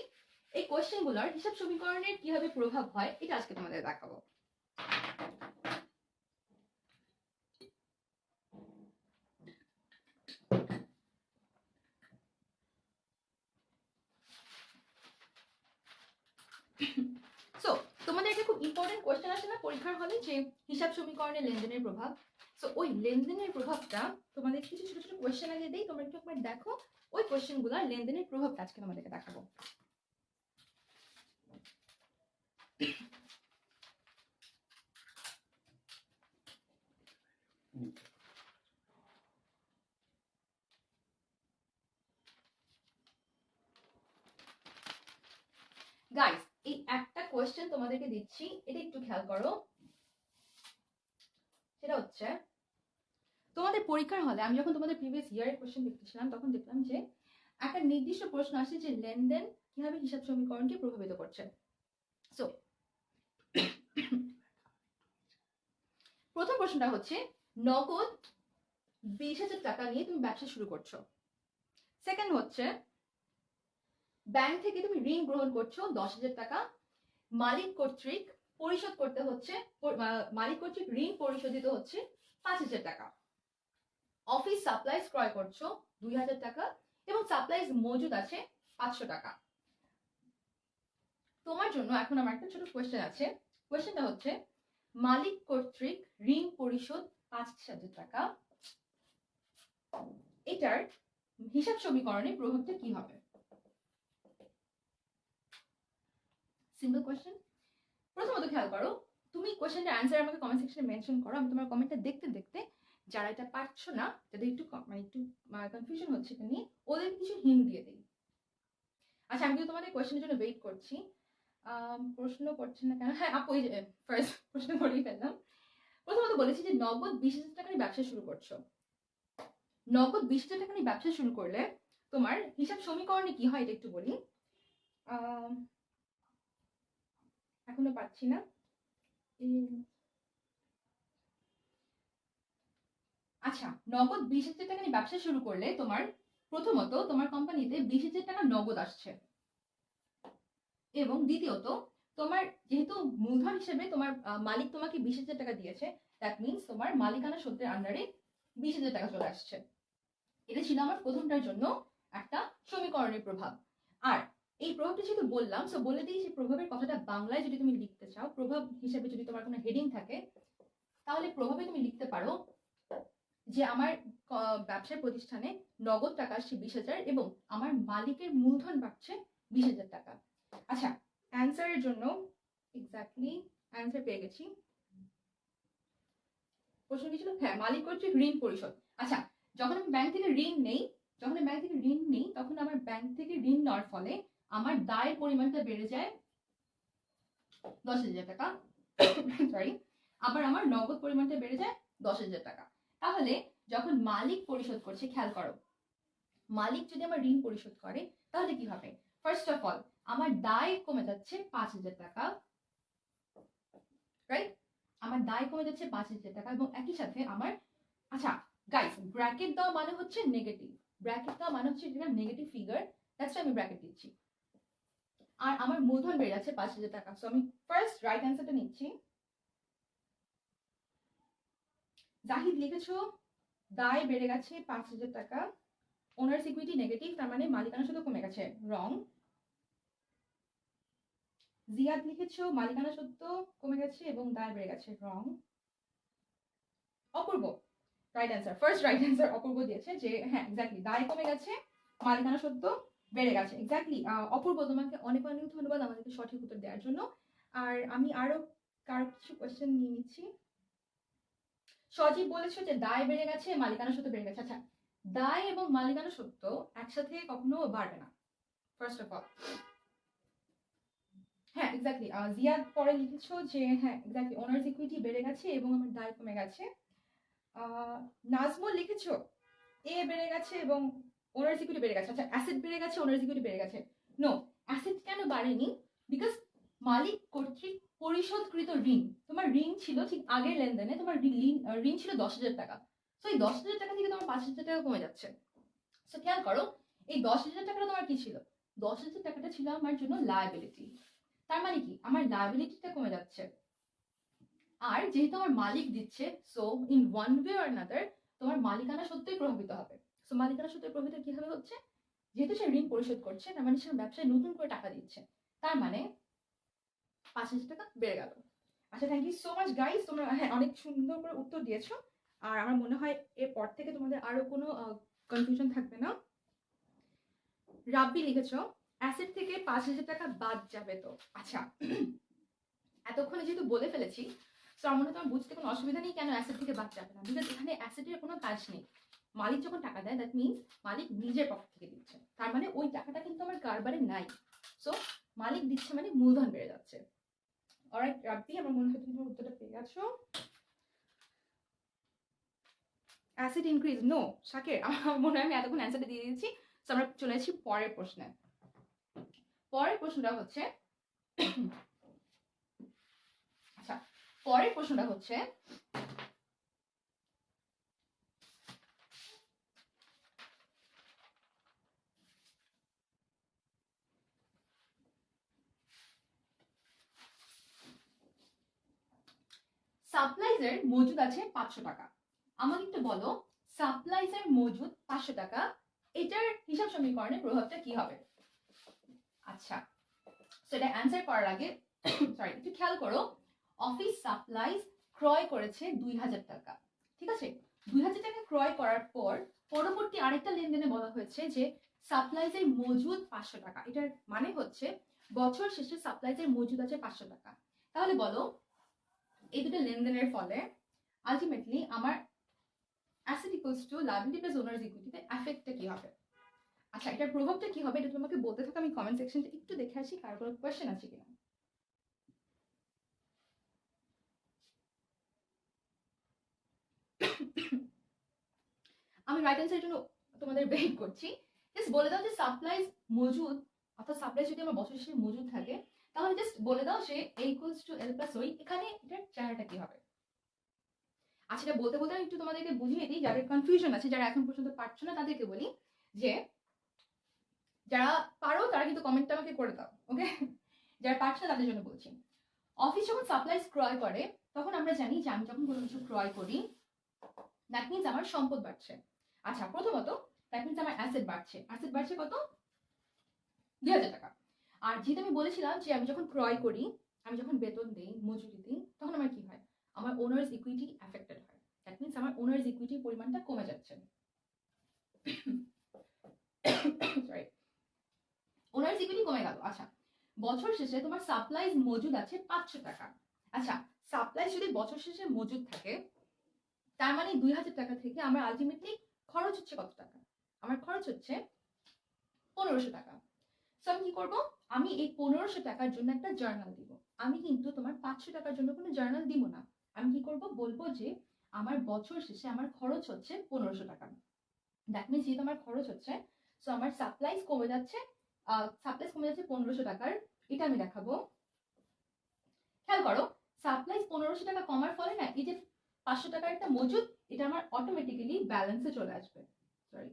এই কোয়েশ্চেনগুলোর হিসাব সমীকরণের কিভাবে প্রভাব হয় এটা আজকে তোমাদের দেখাবো। সো তোমাদের একটা খুব ইম্পর্টেন্ট কোয়েশ্চেন আসে না পরীক্ষার হলে, যে হিসাব সমীকরণে লেনদেনের প্রভাব। সো ওই লেনদেনের প্রভাবটা তোমাদের কিছু ছোট ছোট কোয়েশ্চেন আগে দেই, তোমরা একটু একবার দেখো ওই কোয়েশ্চেনগুলো লেনদেনের প্রভাবটা আজকে তোমাদেরকে দেখাবো। গাইস, এই একটা কোয়েশ্চেন তোমাদেরকে দিচ্ছি, এটা একটু খেয়াল করো। সেটা হচ্ছে তোমাদের পরীক্ষার হলে আমি যখন তোমাদের প্রিভিয়াস ইয়ারের কোয়েশ্চেন দেখতেছিলাম তখন দেখলাম যে একটা নির্দিষ্ট প্রশ্ন আসে যে লেনদেন কিভাবে হিসাব সমীকরণকে প্রভাবিত করছে। সো প্রথম প্রশ্নটা হচ্ছে নগদ 20,000 টাকা নিয়ে তুমি ব্যবসা শুরু করছো। সেকেন্ড হচ্ছে ব্যাংক থেকে তুমি ঋণ গ্রহণ করছো 10,000 টাকা, মালিক কর্তৃক পরিশোধ করতে হচ্ছে, মালিক কর্তৃক ঋণ পরিশোধিত হচ্ছে 5,000 টাকা। অফিস সাপ্লাইজ ক্রয় করছো 2,000 টাকা এবং সাপ্লাইজ মজুদ আছে 500 টাকা। তোমার জন্য এখন আমার একটা ছোট কোয়েশ্চেন আছে। কোয়েশ্চেনটা হচ্ছে মালিক কর্তৃক ঋণ পরিশোধ 5,000 টাকা, এটার হিসাব সমীকরণে প্রভাবটা কি হবে? Simple question. প্রথমত খেয়াল করো, তুমি কোয়েশ্চেনটার অ্যান্সার আমাকে কমেন্ট সেকশনে মেনশন করো। আমি তোমার কমেন্টটা দেখতে দেখতে যারা এটা পারছো না, যাদের একটু কনফিউশন হচ্ছে এটা নিয়ে, ওদের কিছু হিন্ট দিয়ে দিই। আচ্ছা, আমি কিন্তু তোমাদের কোয়েশ্চেনের জন্য ওয়েট করছি। প্রশ্ন করছে না কেন? হ্যাঁ আপু, ফার্স্ট প্রশ্ন করেই ফেললাম। প্রথমত বলেছি যে নগদ 20,000 টাকা নিয়ে ব্যবসা শুরু করছো। নগদ 20,000 টাকা নিয়ে ব্যবসা শুরু করলে তোমার হিসাব সমীকরণে কি হয় এটা একটু বলি। এখনো পাচ্ছি না। আচ্ছা, নগদ 20,000 টাকা নিয়ে ব্যবসা শুরু করলে তোমার প্রথমত তোমার কোম্পানিতে 20,000 টাকা নগদ আসছে এবং দ্বিতীয়ত তোমার যেহেতু মূলধন হিসেবে তোমার মালিক তোমাকে 20,000 টাকা দিয়েছে, দ্যাট মিনস তোমার মালিকানা সত্ত্বের আন্ডারে 20,000 টাকা চলে আসছে। এটা ছিল আমার প্রথমটার জন্য একটা সমীকরণের প্রভাব। আর এই প্রভাবটা যেহেতু বললাম, সো বলে দিই যে প্রভাবের কথাটা বাংলায় যদি তুমি লিখতে চাও, প্রভাব হিসেবে যদি তোমার কোনো হেডিং থাকে, তাহলে প্রভাবে তুমি লিখতে পারো যে আমার ব্যবসার প্রতিষ্ঠানে নগদ টাকা আসছে 20,000 এবং আমার মালিকের মূলধন বাড়ছে 20,000 টাকা। আচ্ছা, অ্যান্সারের জন্য এক্স্যাক্টলি অ্যান্সার পেয়ে গেছি। প্রশ্ন কি ছিল? হ্যাঁ, মালিক কর্তৃক ঋণ পরিশোধ। আচ্ছা, যখন আমি ব্যাংক থেকে ঋণ নেই, তখন আমার ব্যাংক থেকে ঋণ নেওয়ার ফলে আমার দায়ের পরিমাণটা বেড়ে যায় 10,000 টাকা। সরি, আবার আমার নগদ পরিমাণটা বেড়ে যায় 10,000 টাকা। তাহলে যখন মালিক পরিশোধ করছে, খেয়াল করো, মালিক যদি আমার ঋণ পরিশোধ করে তাহলে কি হবে? ফার্স্ট অফ অল আমার দায় কমে যাচ্ছে 5,000 টাকা, রাইট? আমার দায় কমে যাচ্ছে 5,000 টাকা এবং একই সাথে আমার, আচ্ছা গাইস, ব্র্যাকেট দেওয়া মানে হচ্ছে নেগেটিভ, ব্র্যাকেট দেওয়া মানে হচ্ছে যেটা নেগেটিভ ফিগার, দ্যাটস আমি ব্র্যাকেট দিচ্ছি। আর আমার মূলধন বেড়ে যাচ্ছে 5,000 টাকা। সো আমি ফার্স্ট রাইট অ্যান্সারটা নিচ্ছি। জাহিদ লিখেছো দায় বেড়ে গেছে 5,000 টাকা, ওনার্স ইকুইটি নেগেটিভ, তার মানে মালিকানা শুধু কমে গেছে, রং। জিয়াদ লিখেছো মালিকানা সত্য কমে গেছে এবং দায় বেড়ে গেছে, wrong. Apurba right answer, first right answer Apurba দিয়েছে যে হ্যাঁ এক্স্যাক্টলি দায় কমে গেছে, মালিকানা সত্য বেড়ে গেছে, এক্স্যাক্টলি। অপূর্ব, তোমাকে অনেক অনেক ধন্যবাদ আমাদেরকে সঠিক উত্তর দেওয়ার জন্য। আর আমি আরো কারো কিছু কোয়েশ্চেন নিয়ে নিচ্ছি। সজীব বলেছো যে দায় বেড়ে গেছে, মালিকানা সত্য বেড়ে গেছে। আচ্ছা, দায় এবং মালিকানা সত্য একসাথে কখনো বাড়বে না, ফার্স্ট অফ অল। হ্যাঁ এক্স্যাক্টলি, জিয়াদ পরে লিখেছো যে হ্যাঁ এক্স্যাক্টলি ওনার্স ইকুইটি বেড়ে গেছে এবং আমার দায় কমে গেছে। নাজমুল লিখেছো এ বেড়ে গেছে এবং ওনার্স ইকুইটি বেড়ে গেছে। আচ্ছা, অ্যাসেট বেড়ে গেছে, ওনার্স ইকুইটি বেড়ে গেছে। নো, অ্যাসেট কেন বাড়েনি? বিকজ মালিক কর্তৃক পরিশোধকৃত ঋণ, তোমার ঋণ ছিল ঠিক আগের লেনদেনে, তোমার ঋণ ছিল 10,000 টাকা। তো এই 10,000 টাকা থেকে তোমার 5,000 টাকা কমে যাচ্ছে। সো খেয়াল করো, এই 10,000 টাকাটা তোমার কি ছিল? 10,000 টাকাটা ছিল আমার জন্য লায়াবিলিটি। তার মানে কি, আমার লায়াবিলিটিটা কমে যাচ্ছে। আর যেহেতু আমার মালিক দিচ্ছে, so in one way or another তোমার মালিকানা সত্যই প্রভাবিত হবে। সো মালিকানা সত্যই প্রভাবিত কিভাবে হচ্ছে? যেহেতু সে ঋণ পরিশোধ করছে, তার মানে সে ব্যবসায় নতুন করে টাকা দিচ্ছে, তার মানে 5,000 টাকা বেড়ে গেল। আচ্ছা, thank you so much guys, তোমরা হ্যাঁ অনেক সুন্দর করে উত্তর দিয়েছো। আর আমার মনে হয় এরপর থেকে তোমাদের আরো কোনো কনফিউশন থাকবে না। রাব্বি লিখেছো অ্যাসেট থেকে 5,000 টাকা বাদ যাবে তো। আচ্ছা, এতক্ষণে যেহেতু বলে ফেলেছি, সো আমার মনে হয় তোমার বুঝতে কোনো অসুবিধা নেই কেন অ্যাসেট থেকে বাদ যাবে না, বিকজ এখানে অ্যাসেটের কোনো কাজ নেই। মালিক যখন টাকা দেয় দ্যাট মিনস মালিক নিজের পকেট থেকে দিচ্ছে, তার মানে ওই টাকাটা কিন্তু আমার কারবারে নাই। সো মালিক দিচ্ছে মানে মূলধন বেড়ে যাচ্ছে। অলরাইট রাব্বি, আমার মনে হয় তুমি তোমার উত্তরটা পেয়ে গেছো। অ্যাসেট ইনক্রিজ, নো শাকের, আমার মনে হয় আমি এতক্ষণ অ্যান্সারটা দিয়ে দিয়েছি। সো আমরা চলে আসি পরের প্রশ্নে। পরের প্রশ্নটা হচ্ছে আচ্ছা, পরের প্রশ্নটা হচ্ছে সাপ্লাইজের মজুদ আছে 500 টাকা। আমাকে একটু বলো সাপ্লাইজের মজুদ 500 টাকা, এটার হিসাব সমীকরণের প্রভাবটা কি হবে? আচ্ছা, সেটা অ্যান্সার করার আগে সরি একটু খেয়াল করো, অফিস সাপ্লাইজ ক্রয় করেছে 2,000 টাকা, ঠিক আছে? 2,000 টাকা ক্রয় করার পর পরবর্তী আরেকটা লেনদেনে বলা হয়েছে যে সাপ্লাইজের মজুদ 500 টাকা। এটার মানে হচ্ছে বছর শেষে সাপ্লাইজের মজুদ আছে 500 টাকা। তাহলে বলো এই দুটো লেনদেনের ফলে আলটিমেটলি আমার asset equals to liability plus owners ইকুইটিতে এফেক্টটা কি হবে? আচ্ছা, এটার প্রভাবটা কি হবে এটা তোমাকে বলতে থাকো, আমি কমেন্ট সেকশনটা একটু দেখে আসি কার কোনো কোয়েশ্চেন আছে কিনা। আমি রাইট অ্যান্সারের জন্য তোমাদের ওয়েট করছি। জাস্ট বলে দাও যে সাপ্লাইজ মজুদ, অর্থাৎ সাপ্লাই যদি আমার বছর শেষে মজুদ থাকে তাহলে জাস্ট বলে দাও যে এ ইকুয়ালস টু এল প্লাস ওই, এখানে এটার চেহারাটা কি হবে? আচ্ছা, এটা বলতে বলতে আমি একটু তোমাদেরকে বুঝিয়ে দিই, যাদের কনফিউশন আছে, যারা এখন পর্যন্ত পারছো না তাদেরকে বলি যে যারা পারো তারা কিন্তু কমেন্টটা আমাকে করে দাও, ওকে? যারা পারছো না তাদের জন্য বলছি। অফিস যখন সাপ্লাইজ ক্রয় করে তখন আমরা জানি যে আমি যখন কোনো কিছু ক্রয় করি দ্যাট মিনস আমার সম্পদ বাড়ছে। আচ্ছা, প্রথমত দ্যাট মিনস আমার অ্যাসেট বাড়ছে কত, 2000 টাকা। আর যেহেতু আমি বলেছিলাম যে আমি যখন ক্রয় করি, আমি যখন বেতন দিই, মজুরি দিই, তখন আমার কি হয়, আমার ওনার্স ইকুইটি অ্যাফেক্টেড হয়। দ্যাট মিনস আমার ওনার্স ইকুইটির পরিমাণটা কমে যাচ্ছে। সরি, ওনার্স ইকুইটি কমে গেল। আচ্ছা, বছর শেষে তোমার সাপ্লাইজ মজুদ আছে 500 টাকা। আচ্ছা, সাপ্লাই যদি বছর শেষে মজুদ থাকে, তার মানে 2000 টাকা থেকে আমার আলটিমেটলি খরচ হচ্ছে কত টাকা, আমার খরচ হচ্ছে 1500 টাকা। সো আমি কি করবো, আমি এই 1500 টাকার জন্য একটা জার্নাল দিব। আমি কিন্তু তোমার 500 টাকার জন্য কোনো জার্নাল দিব না। আমি কি করব, বলবো যে আমার বছর শেষে আমার খরচ হচ্ছে 1500 টাকা। দ্যাট মিনস যেহেতু আমার খরচ হচ্ছে, সো আমার সাপ্লাইজ কমে যাচ্ছে 1500 টাকার। এটা আমি দেখাবো। খেয়াল করো, সাপ্লাইজ 1500 টাকা কমার ফলে না, এই যে 500 টাকার একটা মজুদ, এটা আমার অটোমেটিক্যালি ব্যালেন্সে চলে আসবে। সরি,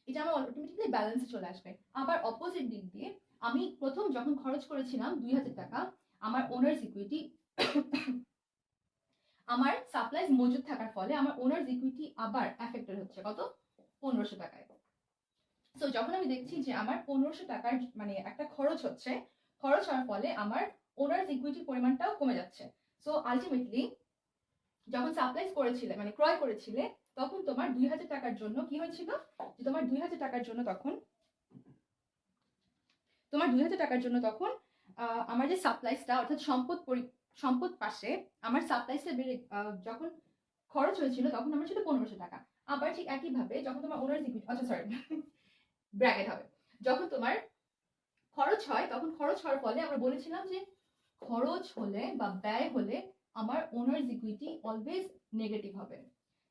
এটা আমার অটোমেটিক্যালি ব্যালেন্সে চলে আসবে। আবার অপোজিট দিক দিয়ে, আমি প্রথম যখন খরচ করেছিলাম 2000 টাকা, আমার ওনার্স ইকুইটি, আমার সাপ্লাইজ মজুদ থাকার ফলে আমার ওনার্স ইকুইটি আবার অ্যাফেক্টেড হচ্ছে কত, 1500 টাকায়। সো যখন আমি দেখছি যে আমার 1500 টাকার মানে একটা খরচ হচ্ছে, খরচ হওয়ার ফলে আমার ওনার্স ইকুইটি পরিমাণটাও কমে যাচ্ছে। সো আলটিমেটলি যখন সাপ্লাইজ করেছিলে মানে ক্রয় করেছিলে, তখন তোমার 2000 টাকার জন্য কি হয়েছিল, যে তোমার 2000 টাকার জন্য তখন আমার যে সাপ্লাইজটা অর্থাৎ সম্পদ পাশে আমার সাপ্লাইজটা বেড়ে যখন খরচ হয়েছিল, তখন আমার ছিল 1500 টাকা। আবার ঠিক একইভাবে যখন তোমার ওনার্স ইকুইটি, আচ্ছা সরি, ব্র্যাকেট হবে, যখন তোমার খরচ হয়, তখন খরচ হওয়ার ফলে আমরা বলেছিলাম যে খরচ হলে বা ব্যয় হলে আমার ওনার্স ইকুইটি অলওয়েজ নেগেটিভ হবে।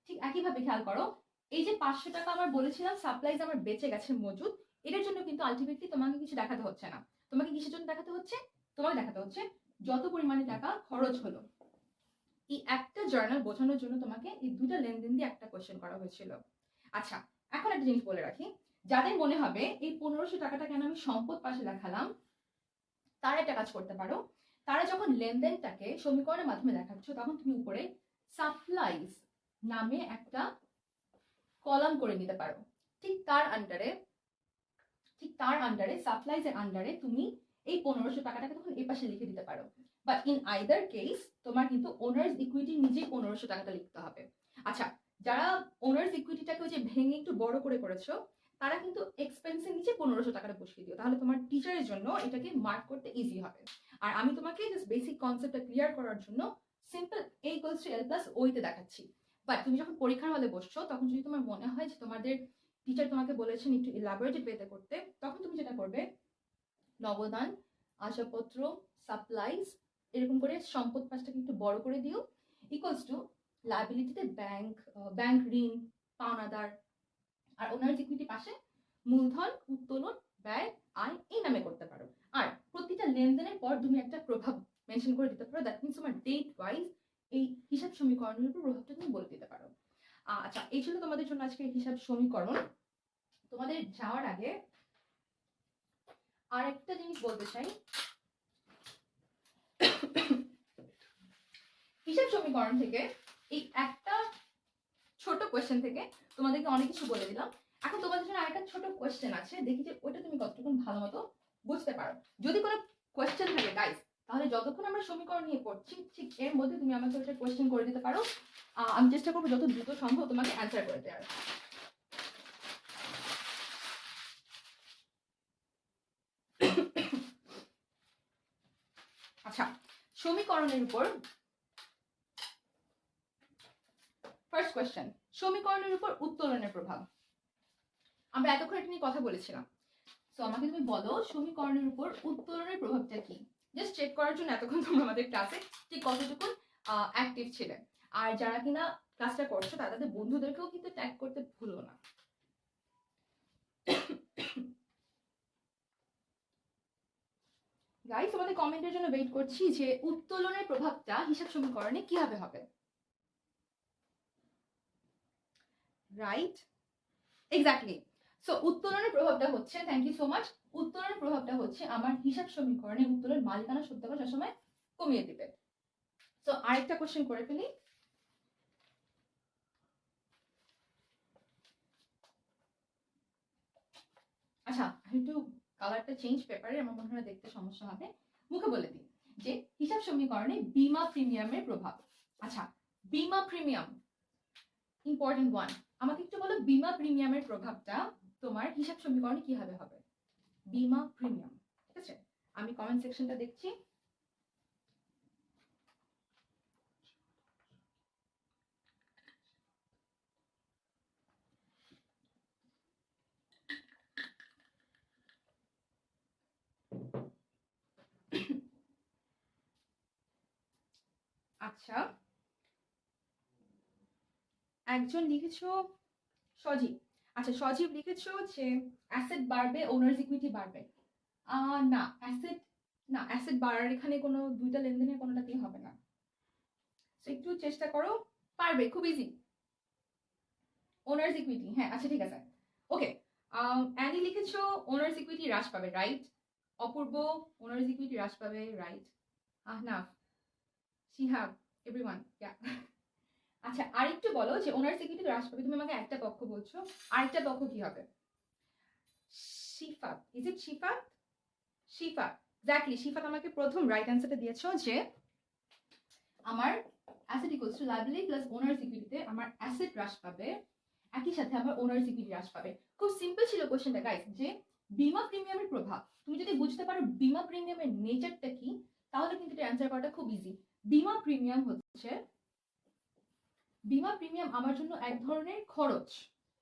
ঠিক একইভাবে খেয়াল করো, এই যে 500 টাকা আমার বলেছিলাম সাপ্লাইজ আমার বেঁচে গেছে মজুদ, এটার জন্য কিন্তু আলটিমেটলি তোমাকে কিছু দেখাতে হচ্ছে না। তোমাকে কিসের জন্য দেখাতে হচ্ছে, তোমাকে দেখাতে হচ্ছে যত পরিমাণে টাকা খরচ হলো। এই একটা জার্নাল বোঝানোর জন্য তোমাকে এই দুটা লেনদেন দিয়ে একটা কোয়েশ্চেন করা হয়েছিল। আচ্ছা, এখন একটা জিনিস বলে রাখি, যাদের মনে হবে এই 1500 টাকাটা কেন আমি সম্পদ পাশে দেখালাম, তারা একটা কাজ করতে পারো। তারা যখন লেনদেনটাকে সমীকরণের মাধ্যমে দেখাচ্ছ, তখন তুমি উপরে সাপ্লাইজ নামে একটা কলাম করে নিতে পারো। ঠিক তার আন্ডারে সাপ্লাইজের আন্ডারে তুমি এই 1500 টাকাটাকে তখন এই পাশে লিখে দিতে পারো। বাট ইন আইদার কেস তোমার কিন্তু ওনার্স ইকুইটি নিজেই 1500 টাকাটা লিখতে হবে। আচ্ছা, যারা ওনার্স ইকুইটিটাকে যে ভেঙে একটু বড় করে করেছো, তারা কিন্তু এক্সপেন্সের নিচে 1500 টাকাটা বসিয়ে দিও, তাহলে তোমার টিচারের জন্য এটাকে মার্ক করতে ইজি হবে। আর আমি তোমাকে জাস্ট বেসিক কনসেপ্টটা ক্লিয়ার করার জন্য সিম্পল a = l+o তে দেখাচ্ছি। বাট তুমি যখন পরীক্ষার হলে বসছো, তখন যদি তোমার মনে হয় যে তোমাদের টিচার তোমাকে বলেছেন একটু ইলাবোরেটেড ওয়েতে করতে, তখন তুমি যেটা করবে, নবদান, আসবাবপত্র, সাপ্লাইজ, এরকম করে সম্পদ পাশটাকে একটু বড় করে দিও, ইকুয়ালস টু লায়াবিলিটিতে ব্যাংক ঋণ, পাওনাদার, আর ওনার্স ইকুইটি পাশে মূলধন, উত্তোলন, ব্যয়, আয়, এই নামে করতে পারো। আর প্রতিটা লেনদেনের পর তুমি একটা প্রভাব মেনশন করে দিতে পারো। দ্যাট মিনস তোমার ডেট ওয়াইজ এই হিসাব সমীকরণের উপর প্রভাবটা তুমি বলে দিতে পারো। আচ্ছা, এই ছিল তোমাদের জন্য আজকে হিসাব সমীকরণ। তোমাদের যাওয়ার আগে আর একটা জিনিস বলতে চাই, হিসাব সমীকরণ থেকে এই একটা ছোট কোয়েশ্চেন থেকে তোমাদেরকে অনেক কিছু বলে দিলাম। এখন তোমাদের জন্য আরেকটা ছোট কোয়েশ্চেন আছে, দেখি যে ওটা তুমি কতটুকু ভালো মতো বুঝতে পারো। যদি কোনো কোয়েশ্চেন থাকে গাইস, তাহলে যতক্ষণ আমরা সমীকরণ নিয়ে পড়ছি, ঠিক এর মধ্যে তুমি আমাকে ওটা কোয়েশ্চেন করে দিতে পারো। আমি চেষ্টা করবো যত দ্রুত সম্ভব তোমাকে অ্যান্সার করে দেওয়ার। আচ্ছা, সমীকরণের উপর ফার্স্ট কোয়েশ্চেন, সমীকরণের উপর উত্তোলনের প্রভাব। আমরা এতক্ষণ এটা নিয়ে কথা বলেছিলাম। সো আমাকে তুমি বলো সমীকরণের উপর উত্তোলনের প্রভাবটা কি। জাস্ট চেক করার জন্য এতক্ষণ তোমরা আমাদের ক্লাসে ঠিক কতটুকু অ্যাক্টিভ ছিলে। আর যারা কিনা ক্লাসটা করছো, তাদের বন্ধুদেরকেও কিন্তু ট্যাগ করতে ভুলো না। গাইস, তোমাদের কমেন্টের জন্য ওয়েট করছি যে উত্তোলনের প্রভাবটা হিসাব সমীকরণে কিভাবে হবে। Right, exactly. সো উত্তোলনের প্রভাবটা হচ্ছে, থ্যাংক ইউ সো মাচ, উত্তোলনের প্রভাবটা হচ্ছে আমার হিসাব সমীকরণে উত্তোলন মালিকানা সত্যতা সবসময় কমিয়ে দিবে। তো আরেকটা কোশ্চেন করে ফেলি। আচ্ছা একটু কালারটা চেঞ্জ পেপারে, আমার মনে হয় দেখতে সমস্যা হবে, মুখে বলে দিই যে হিসাব সমীকরণে বীমা প্রিমিয়ামের প্রভাব। আচ্ছা বীমা প্রিমিয়াম ইম্পর্টেন্ট ওয়ান, আমাকে একটু বলো বীমা প্রিমিয়ামের প্রভাবটা তোমার হিসাব সমীকরণে কিভাবে হবে। বীমা প্রিমিয়াম, ঠিক আছে, আমি কমেন্ট সেকশনটা দেখছি। আচ্ছা একজন লিখেছো সজীব, আচ্ছা সজীব লিখেছো যে অ্যাসেট বাড়বে ওনার্স ইকুইটি বাড়বে। না অ্যাসেট, না অ্যাসেট বাড়ার এখানে কোনো দুইটা লেনদেনের কোনোটাতেই হবে না, একটু চেষ্টা করো, পারবে, খুব ইজি। ওনার্স ইকুইটি, হ্যাঁ আচ্ছা ঠিক আছে, ওকে। অ্যানি লিখেছো ওনার্স ইকুইটি হ্রাস পাবে, রাইট। অপূর্ব ওনার্স ইকুইটি হ্রাস পাবে, রাইট। আহনাফ, শিহাব, এভরিওয়ান, ইয়া। আচ্ছা আরেকটু বলো যে ওনার্স ইকুইটি হ্রাস পাবে, তুমি আমাকে একটা পক্ষ বলছো, আরেকটা পক্ষ কি হবে? Shifat, is it Shifat? Shifat, exactly, Shifat আমাকে প্রথম রাইট অ্যান্সারটা দিয়েছো যে আমার asset equals to liability plus owners ইকুইটিতে আমার অ্যাসেট হ্রাস পাবে, একই সাথে আমার ওনার্স ইকুইটি হ্রাস পাবে। খুব সিম্পল ছিল কোশ্চেনটা গাইস, যে বীমা প্রিমিয়ামের প্রভাব, তুমি যদি বুঝতে পারো বীমা প্রিমিয়ামের নেচারটা কি, তাহলে কিন্তু এটা অ্যান্সার করাটা খুব ইজি। বীমা প্রিমিয়াম হচ্ছে, বীমা প্রিমিয়াম আমার জন্য এক ধরনের খরচ,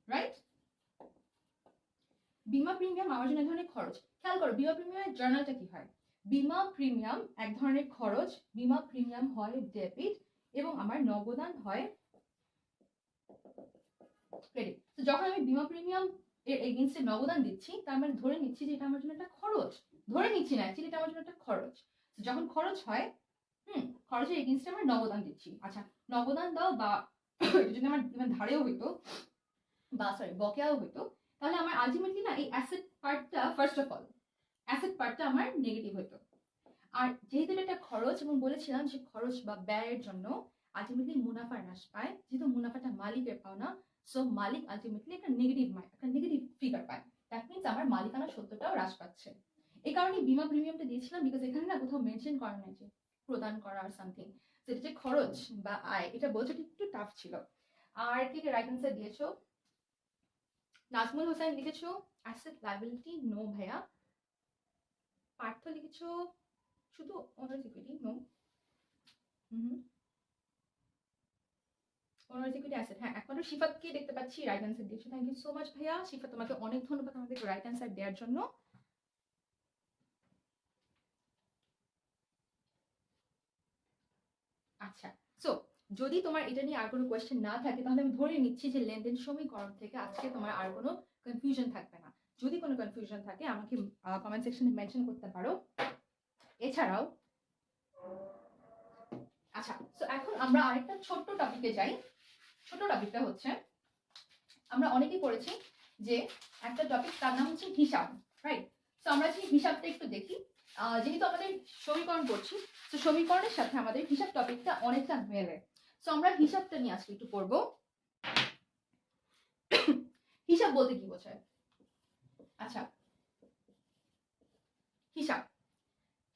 রাইট। বীমা প্রিমিয়াম আমার জন্য এক ধরনের খরচ। খেয়াল করো বীমা প্রিমিয়ামের জার্নালটা কি হয়, বীমা প্রিমিয়াম এক ধরনের খরচ, বীমা প্রিমিয়াম হয় ডেবিট এবং আমার নগদান হয় ক্রেডিট। তো যখন আমি বীমা প্রিমিয়াম এর এগেইনস্টে নগদান দিচ্ছি, তার মানে ধরে নিচ্ছি যে এটা আমার জন্য একটা খরচ, ধরে নিচ্ছি না অ্যাকচুয়ালি এটা আমার জন্য একটা খরচ। যখন খরচ হয়, খরচের এগেইনস্টে আমরা নগদান দিচ্ছি। আচ্ছা নগদান দাও বা এটা যদি আমার ধারেও হইতো বা সরি বকেয়াও হইতো, তাহলে আমার আলটিমেটলি না এই অ্যাসেট পার্টটা, ফার্স্ট অফ অল অ্যাসেট পার্টটা আমার নেগেটিভ হইতো। আর যেহেতু এটা খরচ এবং বলেছিলাম যে খরচ বা ব্যয়ের জন্য আলটিমেটলি মুনাফা হ্রাস পায়, যেহেতু মুনাফাটা মালিকের পাওনা, সো মালিক আলটিমেটলি একটা নেগেটিভ ফিগার পায়, দ্যাট মিনস আমার মালিকানা সত্যটাও হ্রাস পাচ্ছে। এই কারণে বীমা প্রিমিয়ামটা দিয়েছিলাম, বিকজ এখানে না কোথাও মেনশন করা নাই যে প্রদান করা আর সামথিং, সেটা যে খরচ বা আয়, এটা বোঝাটা একটু টাফ ছিল। আর কে কে রাইট অ্যান্সার দিয়েছো? নাজমুল হোসেন লিখেছো অ্যাসেট লায়াবিলিটি, নো ভাইয়া। পার্থ লিখেছো শুধু owners equity, no. Owners equity asset, হ্যাঁ একমাত্র শিফাতকে দেখতে পাচ্ছি রাইট অ্যান্সার দিয়েছো, থ্যাংক ইউ সো মাচ ভাইয়া। শিফাত তোমাকে অনেক ধন্যবাদ আমাদের রাইট অ্যান্সার দেওয়ার জন্য। আচ্ছা সো যদি তোমার এটা নিয়ে আর কোনো কোয়েশ্চেন না থাকে, তাহলে আমি ধরে নিচ্ছি যে লেনদেন সমীকরণ থেকে আজকে তোমার আর কোনো কনফিউশন থাকবে না। যদি কোনো কনফিউশন থাকে আমাকে কমেন্ট সেকশনে মেনশন করতে পারো। এছাড়াও আচ্ছা সো এখন আমরা আরেকটা ছোট্ট টপিকে যাই। ছোট টপিকটা হচ্ছে, আমরা অনেকেই পড়েছি যে একটা টপিক, তার নাম হচ্ছে হিসাব, রাইট। সো আমরা সেই হিসাবটা একটু দেখি। যেহেতু আমাদের সমীকরণ করছি, তো সমীকরণের সাথে আমাদের হিসাব টপিকটা অনেকটা মেলে। সো আমরা হিসাবটা নিয়ে আজকে একটু পড়বো। হিসাব বলতে কি বোঝায়? আচ্ছা হিসাব,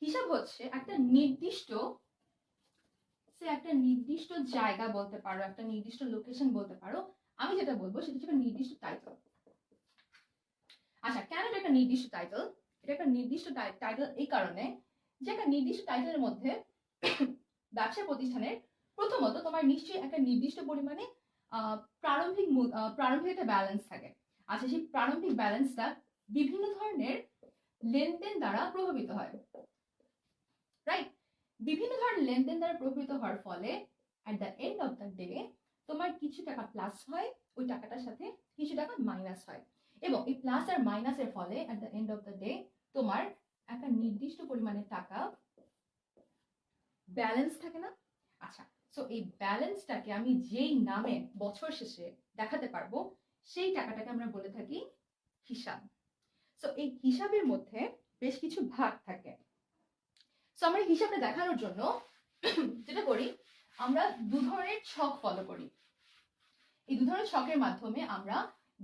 হিসাব হচ্ছে একটা নির্দিষ্ট জায়গা বলতে পারো, একটা নির্দিষ্ট লোকেশন বলতে পারো। আমি যেটা বলবো সেটা হচ্ছে একটা নির্দিষ্ট টাইটেল। আচ্ছা কেন এটা একটা নির্দিষ্ট টাইটেল? এটা একটা নির্দিষ্ট টাইটেল এই কারণে যে একটা নির্দিষ্ট টাইটেলের মধ্যে ব্যবসা প্রতিষ্ঠানের প্রথমত তোমার নিশ্চয়ই একটা নির্দিষ্ট পরিমাণে প্রারম্ভিক একটা ব্যালেন্স থাকে। আচ্ছা সেই প্রারম্ভিক ব্যালেন্সটা বিভিন্ন ধরনের লেনদেন দ্বারা প্রভাবিত হয়, রাইট। বিভিন্ন ধরনের লেনদেন দ্বারা প্রভাবিত হওয়ার ফলে at the end of the day তোমার কিছু টাকা প্লাস হয়, ওই টাকাটার সাথে কিছু টাকা মাইনাস হয়, এবং এই প্লাস আর মাইনাসের ফলে at the end of the day তোমার একটা নির্দিষ্ট পরিমাণের টাকা ব্যালেন্স থাকে না। আচ্ছা সো এই ব্যালেন্সটাকে আমি যেই নামে বছর শেষে দেখাতে পারবো, সেই টাকাটাকে আমরা বলে থাকি হিসাব। সো এই হিসাবের মধ্যে বেশ কিছু ভাগ থাকে। সো আমরা হিসাবটা দেখানোর জন্য যেটা করি, আমরা দু ধরনের ছক ফলো করি। এই দু ধরনের ছকের মাধ্যমে আমরা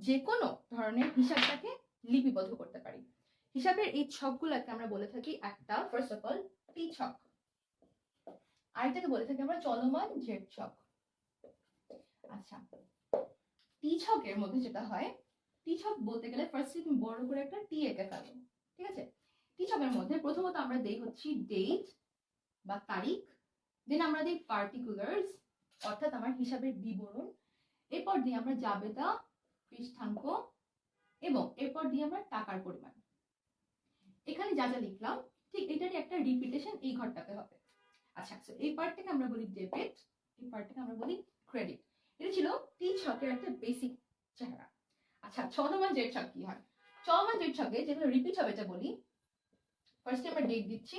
যে কোনো ধরনের হিসাবটাকে লিপিবদ্ধ করতে পারি। হিসাবের এই ছকগুলোকে আমরা বলে থাকি একটা ফার্স্ট অফ অল টি ছক, আরেকটাকে বলে থাকি আমরা চলমান জেড ছক। আচ্ছা, টি ছকের মধ্যে যেটা হয়, টি ছক বলতে গেলে ফার্স্টে তুমি বড় করে একটা টি এঁকে ফেলো, ঠিক আছে? টি ছকের মধ্যে প্রথমত আমরা দেই হচ্ছে ডেট বা তারিখ, দেন আমরা দিই পার্টিকুলার্স অর্থাৎ আমার হিসাবের বিবরণ, এরপর দিই আমরা জাবেদা, পৃষ্ঠাঙ্ক, এবং এরপর দিই আমরা টাকার পরিমাণ। এখানে যা যা লিখলাম ঠিক এটারই একটা রিপিটেশন এই ঘরটাতে হবে। আচ্ছা, এই পার্টটাকে আমরা বলি ডেবিট, এই পার্টটাকে আমরা বলি ক্রেডিট। এটা ছিল টি ছকের একটা বেসিক চেহারা। আচ্ছা, চলমান জেড ছক কি হয়? চলমান জেড ছকে যেগুলো রিপিট হবে এটা বলি। ফার্স্টে আমরা ডেট দিচ্ছি,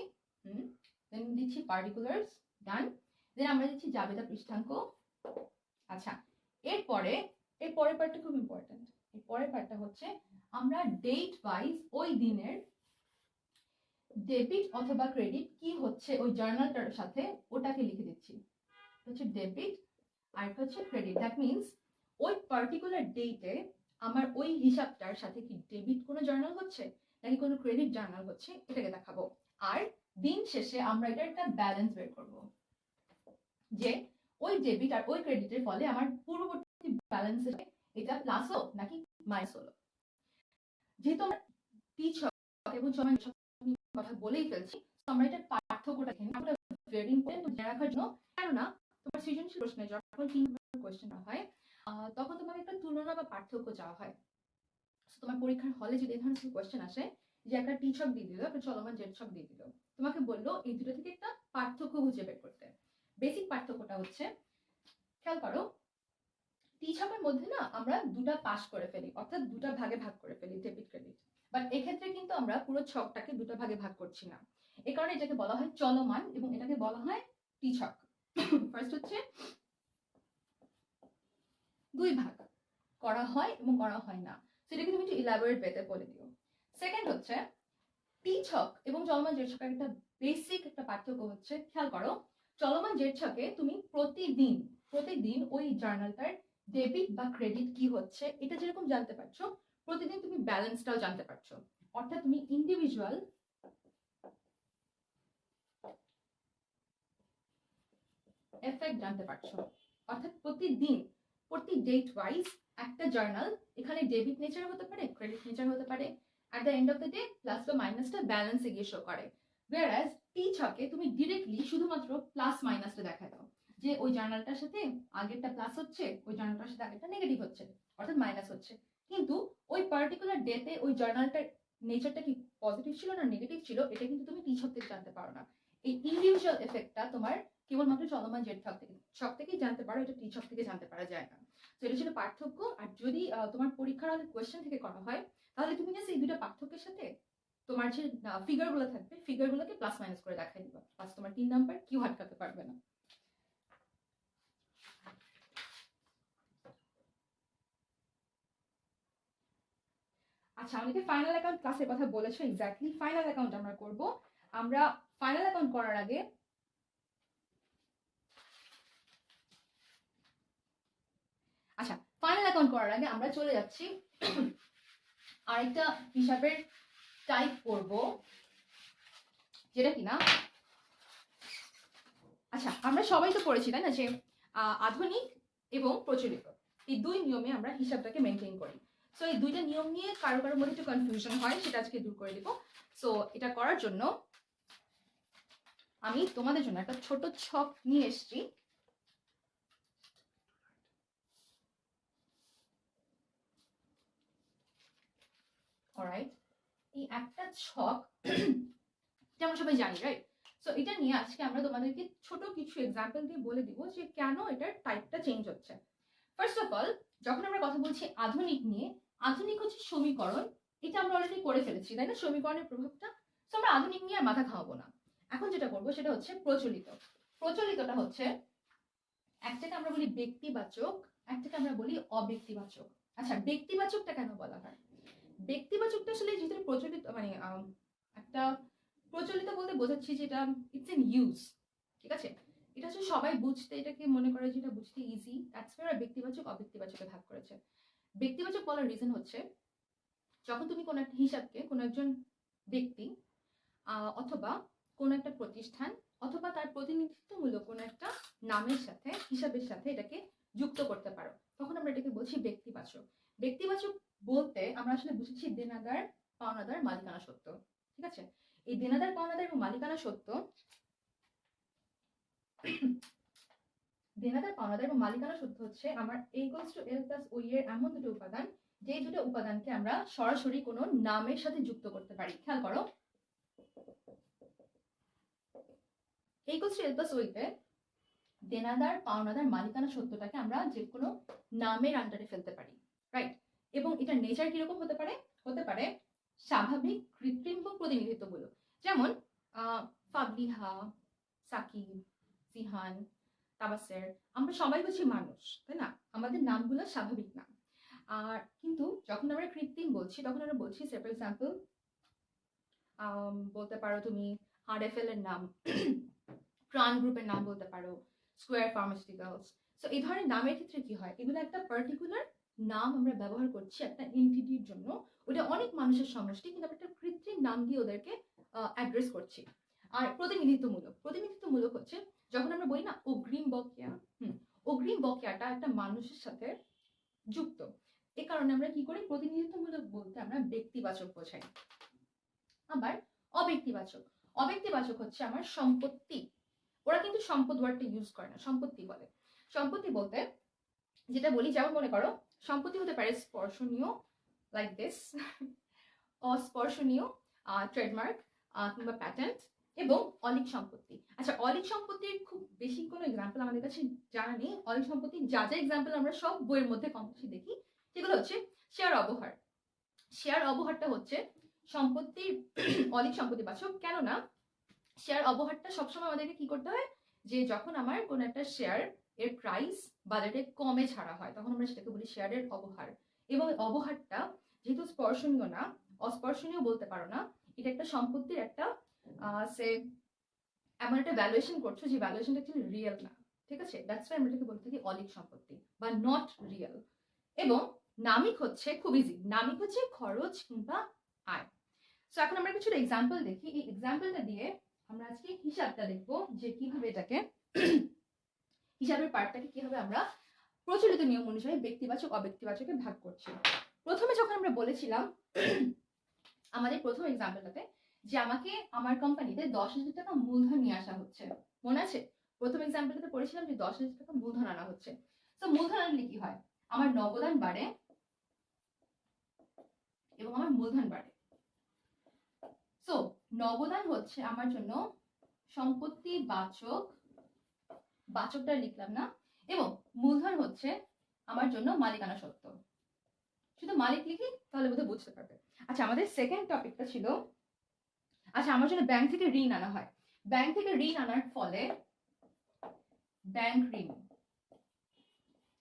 দেন দিচ্ছি পার্টিকুলার্স, ডান, দেন আমরা দিচ্ছি জাবেদা, পৃষ্ঠাঙ্ক। আচ্ছা, এর পরের পার্টটা খুব ইম্পর্টেন্ট। এর পরের পার্টটা হচ্ছে আমরা ডেট ওয়াইজ ওই দিনের ডেবিট অথবা ক্রেডিট কি হচ্ছে ওই জার্নালটার সাথে ওটাকে লিখে দিচ্ছি। হচ্ছে ডেবিট আর হচ্ছে ক্রেডিট। দ্যাট মিনস ওই পার্টিকুলার ডেটে আমার ওই হিসাবটার সাথে কি ডেবিট কোনো জার্নাল হচ্ছে নাকি কোনো ক্রেডিট জার্নাল হচ্ছে এটাকে দেখাবো। আর দিন শেষে আমরা এটার একটা ব্যালেন্স বের করব, যে ওই ডেবিট আর ওই ক্রেডিটের ফলে আমার পূর্ববর্তী ব্যালেন্সে এটা প্লাস হোক নাকি মাইনাস হলো। যেহেতু আমরা টি ছক এবং সময় কথা বলেই ফেলছি, তো আমরা এটা পার্থক্যটা এখানে আমরা ভেরি ইম্পর্টেন্ট মনে রাখার জন্য, কেননা তোমার সৃজনশীল প্রশ্নে যখন 3 নম্বর কোশ্চেন হয় তখন তোমাকে একটা তুলনা বা পার্থক্য চাওয়া হয়। তোমার পরীক্ষার হলে যদি এই ধরনের কোশ্চেন আসে যে একটা টি ছক দিয়ে দিল, একটা চলমান জেড ছক দিয়ে দিল, তোমাকে বললো এই দুটো থেকে একটা পার্থক্য খুঁজে বের করতে। বেসিক পার্থক্যটা হচ্ছে, খেয়াল করো, টি ছকের মধ্যে না আমরা দুটা পাস করে ফেলি, অর্থাৎ দুটা ভাগে ভাগ করে ফেলি ডেবিট ক্রেডিট। বাট এক্ষেত্রে কিন্তু আমরা পুরো ছকটাকে দুটো ভাগে ভাগ করছি না। এই কারণে এটাকে বলা হয় চলমান এবং এটাকে বলা হয় টি ছক। ফার্স্ট হচ্ছে দুই ভাগ করা হয় এবং করা হয় না, সেটাকে তুমি একটু ইলাবোরেট পেতে বলে দিও। সেকেন্ড হচ্ছে টি ছক এবং চলমান জেড ছকের একটা বেসিক একটা পার্থক্য হচ্ছে, খেয়াল করো, চলমান জেড ছকে তুমি প্রতিদিন ওই জার্নালটার ডেবিট বা ক্রেডিট কি হচ্ছে এটা যেরকম জানতে পারছো, প্রতিদিন তুমি ব্যালেন্সটাও জানতে পারছো। অর্থাৎ তুমি ইন্ডিভিজুয়াল এফেক্ট জানতে পারছো। অর্থাৎ প্রতিদিন প্রতি ডেট ওয়াইজ একটা জার্নাল এখানে ডেবিট নেচার হতে পারে, ক্রেডিট নেচার হতে পারে, at the end of the day plus বা মাইনাসটা ব্যালেন্সে গিয়ে শো করে। whereas টি ছকে তুমি ডিরেক্টলি শুধুমাত্র প্লাস মাইনাসটা দেখায় দাও, যে ওই জার্নালটার সাথে আগেরটা প্লাস হচ্ছে, ওই জার্নালটার সাথে আগেরটা নেগেটিভ হচ্ছে, অর্থাৎ মাইনাস হচ্ছে। কিন্তু ওই পার্টিকুলার ডেতে ওই জার্নালটার নেচারটা কি পজিটিভ ছিল না নেগেটিভ ছিল এটা কিন্তু তুমি টি ছক থেকে জানতে পারো না। এই ইন্ডিভিজুয়াল এফেক্টটা তোমার কেবলমাত্র চলমান জেড ছক থেকেই জানতে পারো, এটা টি ছক থেকে জানতে পারা যায় না। তো এটা ছিল পার্থক্য। আর যদি তোমার পরীক্ষার হলে কোয়েশ্চেন থেকে করা হয় তাহলে তুমি জাস্ট এই দুটো পার্থক্যের সাথে তোমার যে ফিগারগুলো থাকবে ফিগারগুলোকে প্লাস মাইনাস করে দেখাই দিবা, প্লাস তোমার 3 নাম্বার কেউ আটকাতে পারবে না। আচ্ছা, আমাকে ফাইনাল অ্যাকাউন্ট ক্লাসের কথা বলেছো, এক্স্যাক্টলি ফাইনাল অ্যাকাউন্ট আমরা করব। আমরা ফাইনাল অ্যাকাউন্ট করার আগে আমরা চলে যাচ্ছি আরেকটা হিসাবের টাইপ করব, যেটা কিনা, আচ্ছা আমরা সবাই তো পড়েছি তাই না, যে আধুনিক এবং প্রচলিত এই দুই নিয়মে আমরা হিসাবটাকে মেনটেন করি। সো এই দুইটা নিয়ম নিয়ে কারো কারোর মধ্যে একটু কনফিউশন হয়, সেটা আজকে দূর করে দিব। সো এটা করার জন্য আমি তোমাদের জন্য একটা ছোট ছক নিয়ে এসেছি। অলরাইট, এই একটা ছক যেমন সবাই জানি, রাইট? সো এটা নিয়ে আজকে আমরা তোমাদেরকে ছোট কিছু এক্সাম্পল দিয়ে বলে দিব যে কেন এটার টাইপটা চেঞ্জ হচ্ছে। ফার্স্ট অফ অল, যখন আমরা কথা বলছি আধুনিক নিয়ে, আধুনিক হচ্ছে সমীকরণ, এটা আমরা অলরেডি করে ফেলেছি তাই না, সমীকরণের প্রভাবটা। তো আমরা আধুনিক নিয়ে আর মাথা খাওয়াবো না। এখন যেটা করবো সেটা হচ্ছে প্রচলিত। প্রচলিতটা হচ্ছে একটাকে আমরা বলি ব্যক্তিবাচক, একটাকে আমরা বলি অব্যক্তিবাচক। আচ্ছা, ব্যক্তিবাচকটা কেন বলা হয়? ব্যক্তিবাচকটা আসলে যেহেতু প্রচলিত, মানে একটা প্রচলিত বলতে বোঝাচ্ছি যেটা ইটস ইন ইউজ, ঠিক আছে, এটা হচ্ছে সবাই বুঝতে, এটাকে মনে করে যেটা বুঝতে ইজি, দ্যাটস ওয়াই ব্যক্তিবাচক অব্যক্তিবাচকে ভাগ করেছে। ব্যক্তিবাচক বলার রিজন হচ্ছে যখন তুমি কোনো একটা হিসাবকে কোনো একজন ব্যক্তি অথবা কোনো একটা প্রতিষ্ঠান অথবা তার প্রতিনিধিত্বমূলক কোনো একটা নামের সাথে হিসাবের সাথে এটাকে যুক্ত করতে পারো, তখন আমরা এটাকে বলছি ব্যক্তিবাচক। ব্যক্তিবাচক বলতে আমরা আসলে বুঝেছি দেনাদার, পাওনাদার, মালিকানা সত্ত্ব। ঠিক আছে, এই দেনাদার, পাওনাদার এবং মালিকানা সত্ত্ব, দেনাদার, পাওনাদার এবং মালিকানা সত্ত্ব হচ্ছে আমার A equals to L plus OE এর এমন দুটো উপাদান, যে দুটো উপাদানকে আমরা সরাসরি কোনো নামের সাথে যুক্ত করতে পারি। খেয়াল করো, A equals to L plus OE তে দেনাদার, পাওনাদার, মালিকানা সত্ত্বটাকে আমরা যে কোনো নামের আন্ডারে ফেলতে পারি, রাইট? এবং এটা নেচার কিরকম হতে পারে? হতে পারে স্বাভাবিক, কৃত্রিম এবং প্রতিনিধিত্বমূলক। যেমন ফাবলিহা, সাকিব, সিহান, তাবাসের, আমরা সবাই হচ্ছে মানুষ, তাই না? আমাদের নামগুলো স্বাভাবিক নাম। আর কিন্তু যখন আমরা কৃত্রিম বলছি তখন আমরা বলছি, সে ফর এক্সাম্পল বলতে পারো তুমি RFL এর নাম, প্রাণ গ্রুপের নাম বলতে পারো, স্কোয়ার ফার্মাসিউটিক্যালস। সো এই ধরনের নামের ক্ষেত্রে কি হয়, এগুলো একটা পার্টিকুলার নাম আমরা ব্যবহার করছি একটা এন্টিটির জন্য, ওটা অনেক মানুষের সমষ্টি, কিন্তু আমরা একটা কৃত্রিম নাম দিয়ে ওদেরকে অ্যাড্রেস করছি। আর প্রতিনিধিত্বমূলক হচ্ছে যখন আমরা বলি না অগ্রিম বকেয়া, অগ্রিম বকেয়াটা একটা মানুষের সাথে যুক্ত, এ কারণে আমরা কি করি, প্রতিনিধিত্বমূলক বলতে আমরা ব্যক্তিবাচক বোঝাই। আবার অব্যক্তিবাচক, অব্যক্তিবাচক হচ্ছে আমার সম্পত্তি, ওরা কিন্তু সম্পদ ওয়ার্ডটা ইউজ করে না, সম্পত্তি বলে। সম্পত্তি বলতে যেটা বলি, যেমন মনে করো সম্পত্তি হতে পারে স্পর্শনীয়, লাইক দিস, অস্পর্শনীয়, ট্রেডমার্ক কিংবা প্যাটেন্ট, এবং অলিক সম্পত্তি। আচ্ছা, অলিক সম্পত্তির খুব বেশি কোনো এক্সাম্পল আমাদের কাছে জানা নেই। অলিক সম্পত্তির যা যা এক্সাম্পল আমরা সব বইয়ের মধ্যে কম বেশি দেখি, সেগুলো হচ্ছে শেয়ার অবহার। শেয়ার অবহারটা হচ্ছে সম্পত্তির অলিক সম্পত্তিবাচক, কেননা শেয়ার অবহারটা সবসময় আমাদেরকে কি করতে হয়, যে যখন আমার কোনো একটা শেয়ার এর প্রাইস বাজারে কমে ছাড়া হয় তখন আমরা সেটাকে বলি শেয়ারের অবহার। এবং অবহারটা যেহেতু স্পর্শনীয় না, অস্পর্শনীয় বলতে পারো না, এটা একটা সম্পত্তির একটা সে এমন একটা ভ্যালুয়েশন করছো যে ভ্যালুয়েশনটা অ্যাকচুয়ালি রিয়েল না। ঠিক আছে, দ্যাটস ওয়াই আমরা এটাকে বলতে থাকি অলিক সম্পত্তি বা নট রিয়েল। এবং নামিক হচ্ছে খুব ইজি, নামিক হচ্ছে খরচ কিংবা আয়। সো এখন আমরা কিছু এক্সাম্পল দেখি, এই এক্সাম্পলটা দিয়ে আমরা আজকে হিসাবটা দেখবো যে কিভাবে এটাকে হিসাবের পার্টটাকে কিভাবে আমরা প্রচলিত নিয়ম অনুযায়ী ব্যক্তিবাচক অব্যক্তিবাচকে ভাগ করছি। প্রথমে যখন আমরা বলেছিলাম আমাদের প্রথম এক্সাম্পলটাতে যে আমাকে আমার কোম্পানিতে 10,000 টাকা মূলধন নিয়ে আসা হচ্ছে, মনে আছে? প্রথম এক্সাম্পলটাতে পড়েছিলাম যে 10,000 টাকা মূলধন আনা হচ্ছে। তো মূলধন আনলে কি হয়, আমার নগদান বাড়ে এবং আমার মূলধন বাড়ে। সো নগদান হচ্ছে আমার জন্য সম্পত্তি বাচক, বাচকটা লিখলাম না, এবং মূলধন হচ্ছে আমার জন্য মালিকানা সত্ত্ব। শুধু মালিক লিখি তাহলে বোধহয় বুঝতে পারবে। আচ্ছা, আমাদের সেকেন্ড টপিকটা ছিল, আচ্ছা আমার জন্য ব্যাংক থেকে ঋণ আনা হয়। ব্যাংক থেকে ঋণ আনার ফলে ব্যাংক ঋণ,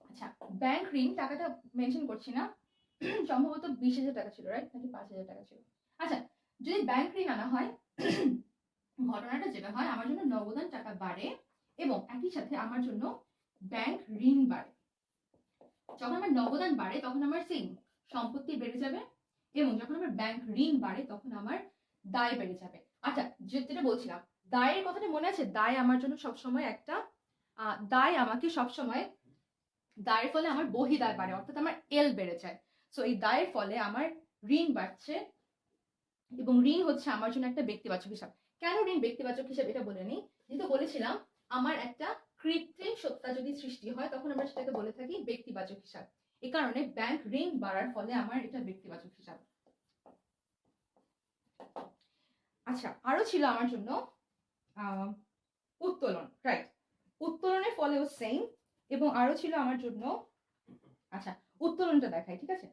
আচ্ছা ব্যাংক ঋণ টাকাটা মেনশন করছি না, সম্ভবত 20,000 টাকা ছিল, রাইট, নাকি 5,000 টাকা ছিল। আচ্ছা, যদি ব্যাংক ঋণ আনা হয় ঘটনাটা যেটা হয়, আমার জন্য নগদান টাকা বাড়ে এবং একই সাথে আমার জন্য ব্যাংক ঋণ বাড়ে। যখন আমার নগদান বাড়ে তখন আমার সেম সম্পত্তি বেড়ে যাবে, এবং যখন আমার ব্যাংক ঋণ বাড়ে তখন আমার দায় বেড়ে যাবে। আচ্ছা, যেটা বলছিলাম দায়ের কথাটা মনে আছে, দায় আমার জন্য সবসময় একটা দায় আমাকে সবসময়, দায়ের ফলে আমার বহিদায় বাড়ে, অর্থাৎ আমার এল বেড়ে যায়। সো এই দায়ের ফলে আমার ঋণ বাড়ছে, এবং ঋণ হচ্ছে আমার জন্য একটা ব্যক্তিবাচক হিসাব। কেন ঋণ ব্যক্তিবাচক হিসাব এটা বলে নিই, যেহেতু বলেছিলাম আমার একটা কৃত্রিম সত্তা যদি সৃষ্টি হয় তখন আমরা সেটাকে বলে থাকি ব্যক্তিবাচক হিসাব। এই কারণে ব্যাংক ঋণ বাড়ার ফলে আমার এটা ব্যক্তিবাচক হিসাব। আচ্ছা, আরো ছিল আমার জন্য উত্তোলন, রাইট, উত্তোলনের ফলেও সেম, এবং আরো ছিল আমার জন্য, আচ্ছা উত্তোলনটা দেখাই, ঠিক আছে,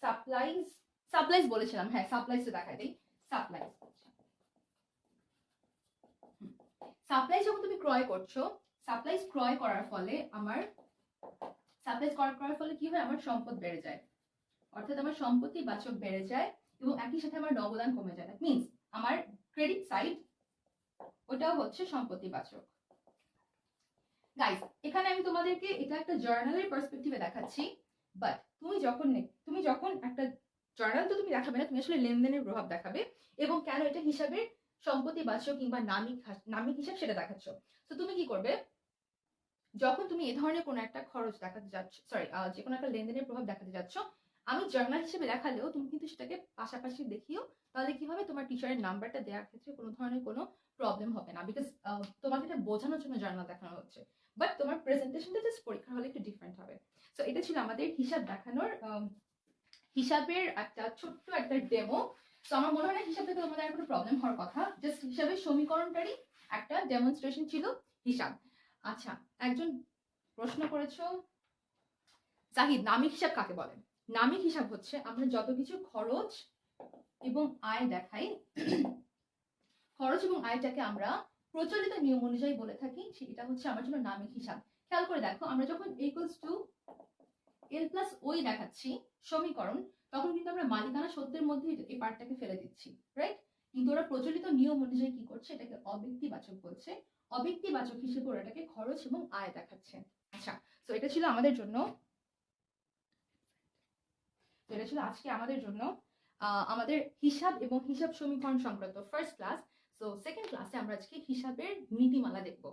সাপ্লাইজ, সাপ্লাইজ বলেছিলাম, হ্যাঁ সাপ্লাইজটা দেখাই দিই। সাপ্লাইজ, সাপ্লাইজ যখন তুমি ক্রয় করছো, সাপ্লাইজ ক্রয় করার ফলে আমার, সাপ্লাইজ ক্রয় করার ফলে কি হয়, আমার সম্পদ বেড়ে যায়, অর্থাৎ আমার সম্পত্তি বাচক বেড়ে যায়, এবং একই সাথে আমার নগদান কমে যায়। দ্যাট মিন্স আমার ক্রেডিট সাইড ওটাও হচ্ছে সম্পত্তি বাচক। গাইস, এখানে আমি তোমাদেরকে এটা একটা জার্নালের পার্সপেক্টিভে দেখাচ্ছি, বাট তুমি যখন একটা জার্নাল তো তুমি দেখাবে না, তুমি আসলে লেনদেনের প্রভাব দেখাবে এবং কেন এটা হিসাবের সম্পত্তিবাচক কিংবা নামিক হিসাব সেটা দেখাচ্ছ। তো তুমি কি করবে, যখন তুমি এ ধরনের কোনো একটা খরচ দেখাতে যাচ্ছ, যে কোনো একটা লেনদেনের প্রভাব দেখাতে যাচ্ছ, আমি জার্নাল হিসেবে দেখালেও তুমি কিন্তু সেটাকে পাশাপাশি দেখিও। তাহলে কি হবে, তোমার টিচারের নাম্বারটা দেওয়ার ক্ষেত্রে কোনো ধরনের কোনো প্রবলেম হবে না, বিকজ তোমাকে এটা বোঝানোর জন্য জার্নাল দেখানো হচ্ছে, বাট তোমার প্রেজেন্টেশনটা জাস্ট পরীক্ষার হলে একটু ডিফারেন্ট হবে। সো এটা ছিল আমাদের হিসাব দেখানোর হিসাবের একটা ছোট্ট একটা ডেমো। তো আমার মনে হয় না হিসাব থেকে তোমাদের আর কোনো প্রবলেম হওয়ার কথা, জাস্ট হিসাবের সমীকরণটারই একটা ডেমনস্ট্রেশন ছিল হিসাব। আচ্ছা, একজন প্রশ্ন করেছো, জাহিদ নামিক হিসাব কাকে বলে? নামিক হিসাব হচ্ছে আমরা যত কিছু খরচ এবং আয় দেখাই, খরচ এবং আয়টাকে আমরা প্রচলিত নিয়ম অনুযায়ী বলে থাকি, সেটা হচ্ছে আমার জন্য নামিক হিসাব। খেয়াল করে দেখো, আমরা যখন ইকুয়ালস টু এল প্লাস ওই দেখাচ্ছি সমীকরণ, তখন কিন্তু আমরা মালিকানা সত্যের মধ্যে এই পার্টটাকে ফেলে দিচ্ছি, রাইট? কিন্তু ওরা প্রচলিত নিয়ম অনুযায়ী কি করছে, এটাকে অব্যক্তিবাচক বলছে, অব্যক্তিবাচক হিসেবে ওরা এটাকে খরচ এবং আয় দেখাচ্ছে। আচ্ছা, তো এটা ছিল আমাদের জন্য, যেটা ছিল আজকে আমাদের জন্য আমাদের হিসাব এবং হিসাব সমীকরণ সংক্রান্ত ফার্স্ট ক্লাস। সো সেকেন্ড ক্লাসে আমরা আজকে হিসাবের নীতিমালা দেখব।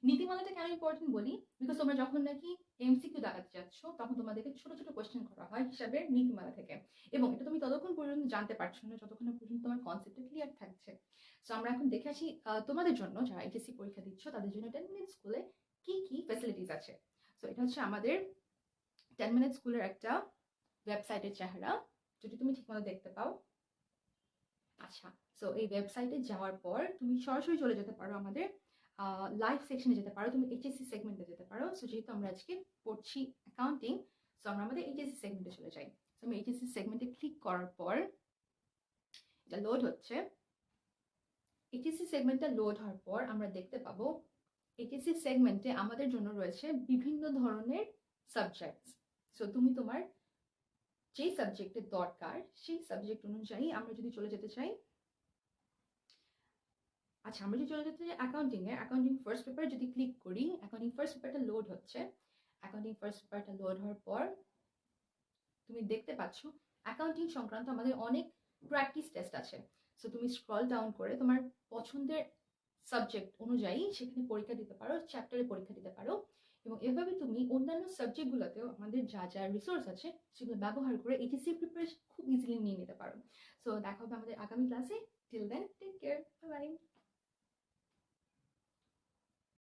নীতিমালাটা কেন ইম্পর্টেন্ট বলি, বিকজ তোমরা যখন নাকি এমসিকিউ দেখাতে যাচ্ছ, তখন তোমাদেরকে ছোট ছোট কোয়েশ্চেন করা হয় হিসাবের নীতিমালা থেকে, এবং এটা তুমি ততক্ষণ পর্যন্ত জানতে পারছো না যতক্ষণ না পর্যন্ত তোমার কনসেপ্টটা ক্লিয়ার থাকছে। সো আমরা এখন দেখে আসি তোমাদের জন্য যারা এইচএসসি পরীক্ষা দিচ্ছ তাদের জন্য 10 মিনিট স্কুলে কি কি ফ্যাসিলিটিস আছে। সো এটা হচ্ছে আমাদের 10 মিনিট স্কুলের একটা ওয়েবসাইটের চেহারা, যদি তুমি ঠিকমতো দেখতে পাও। আচ্ছা, সো এই ওয়েবসাইটে যাওয়ার পর তুমি সরাসরি চলে যেতে পারো আমাদের লাইভ সেকশনে যেতে পারো, তুমি এইচএসসি সেগমেন্টে যেতে পারো। সো যেহেতু আমরা আজকে পড়ছি অ্যাকাউন্টিং, সো আমরা আমাদের এইচএসসি সেগমেন্টে চলে যাই। সো আমি এইচএসসি সেগমেন্টে ক্লিক করার পর এটা লোড হচ্ছে। এইচএসসি সেগমেন্টটা লোড হওয়ার পর আমরা দেখতে পাবো এইচএসসি সেগমেন্টে আমাদের জন্য রয়েছে বিভিন্ন ধরনের সাবজেক্ট। সো তুমি তোমার যে সাবজেক্টের দরকার সেই সাবজেক্ট অনুযায়ী আমরা যদি চলে যেতে চাই, আচ্ছা আমরা যদি চলে যেতে চাই অ্যাকাউন্টিং ফার্স্ট পেপার যদি ক্লিক করি, অ্যাকাউন্টিং ফার্স্ট পেপারটা লোড হচ্ছে। অ্যাকাউন্টিং ফার্স্ট পেপারটা লোড হওয়ার পর তুমি দেখতে পাচ্ছ অ্যাকাউন্টিং সংক্রান্ত আমাদের অনেক প্র্যাকটিস টেস্ট আছে। সো তুমি স্ক্রল ডাউন করে তোমার পছন্দের সাবজেক্ট অনুযায়ী সেখানে পরীক্ষা দিতে পারো, চ্যাপ্টারে পরীক্ষা দিতে পারো, এবং এভাবে তুমি অন্যান্য সাবজেক্টগুলোতেও আমাদের যা যা রিসোর্স আছে সেগুলো ব্যবহার করে এইচএসসি প্রিপারেশন খুব ইজিলি নিয়ে নিতে পারো। সো দেখা হবে আমাদের আগামী ক্লাসে। Till then take care, bye by.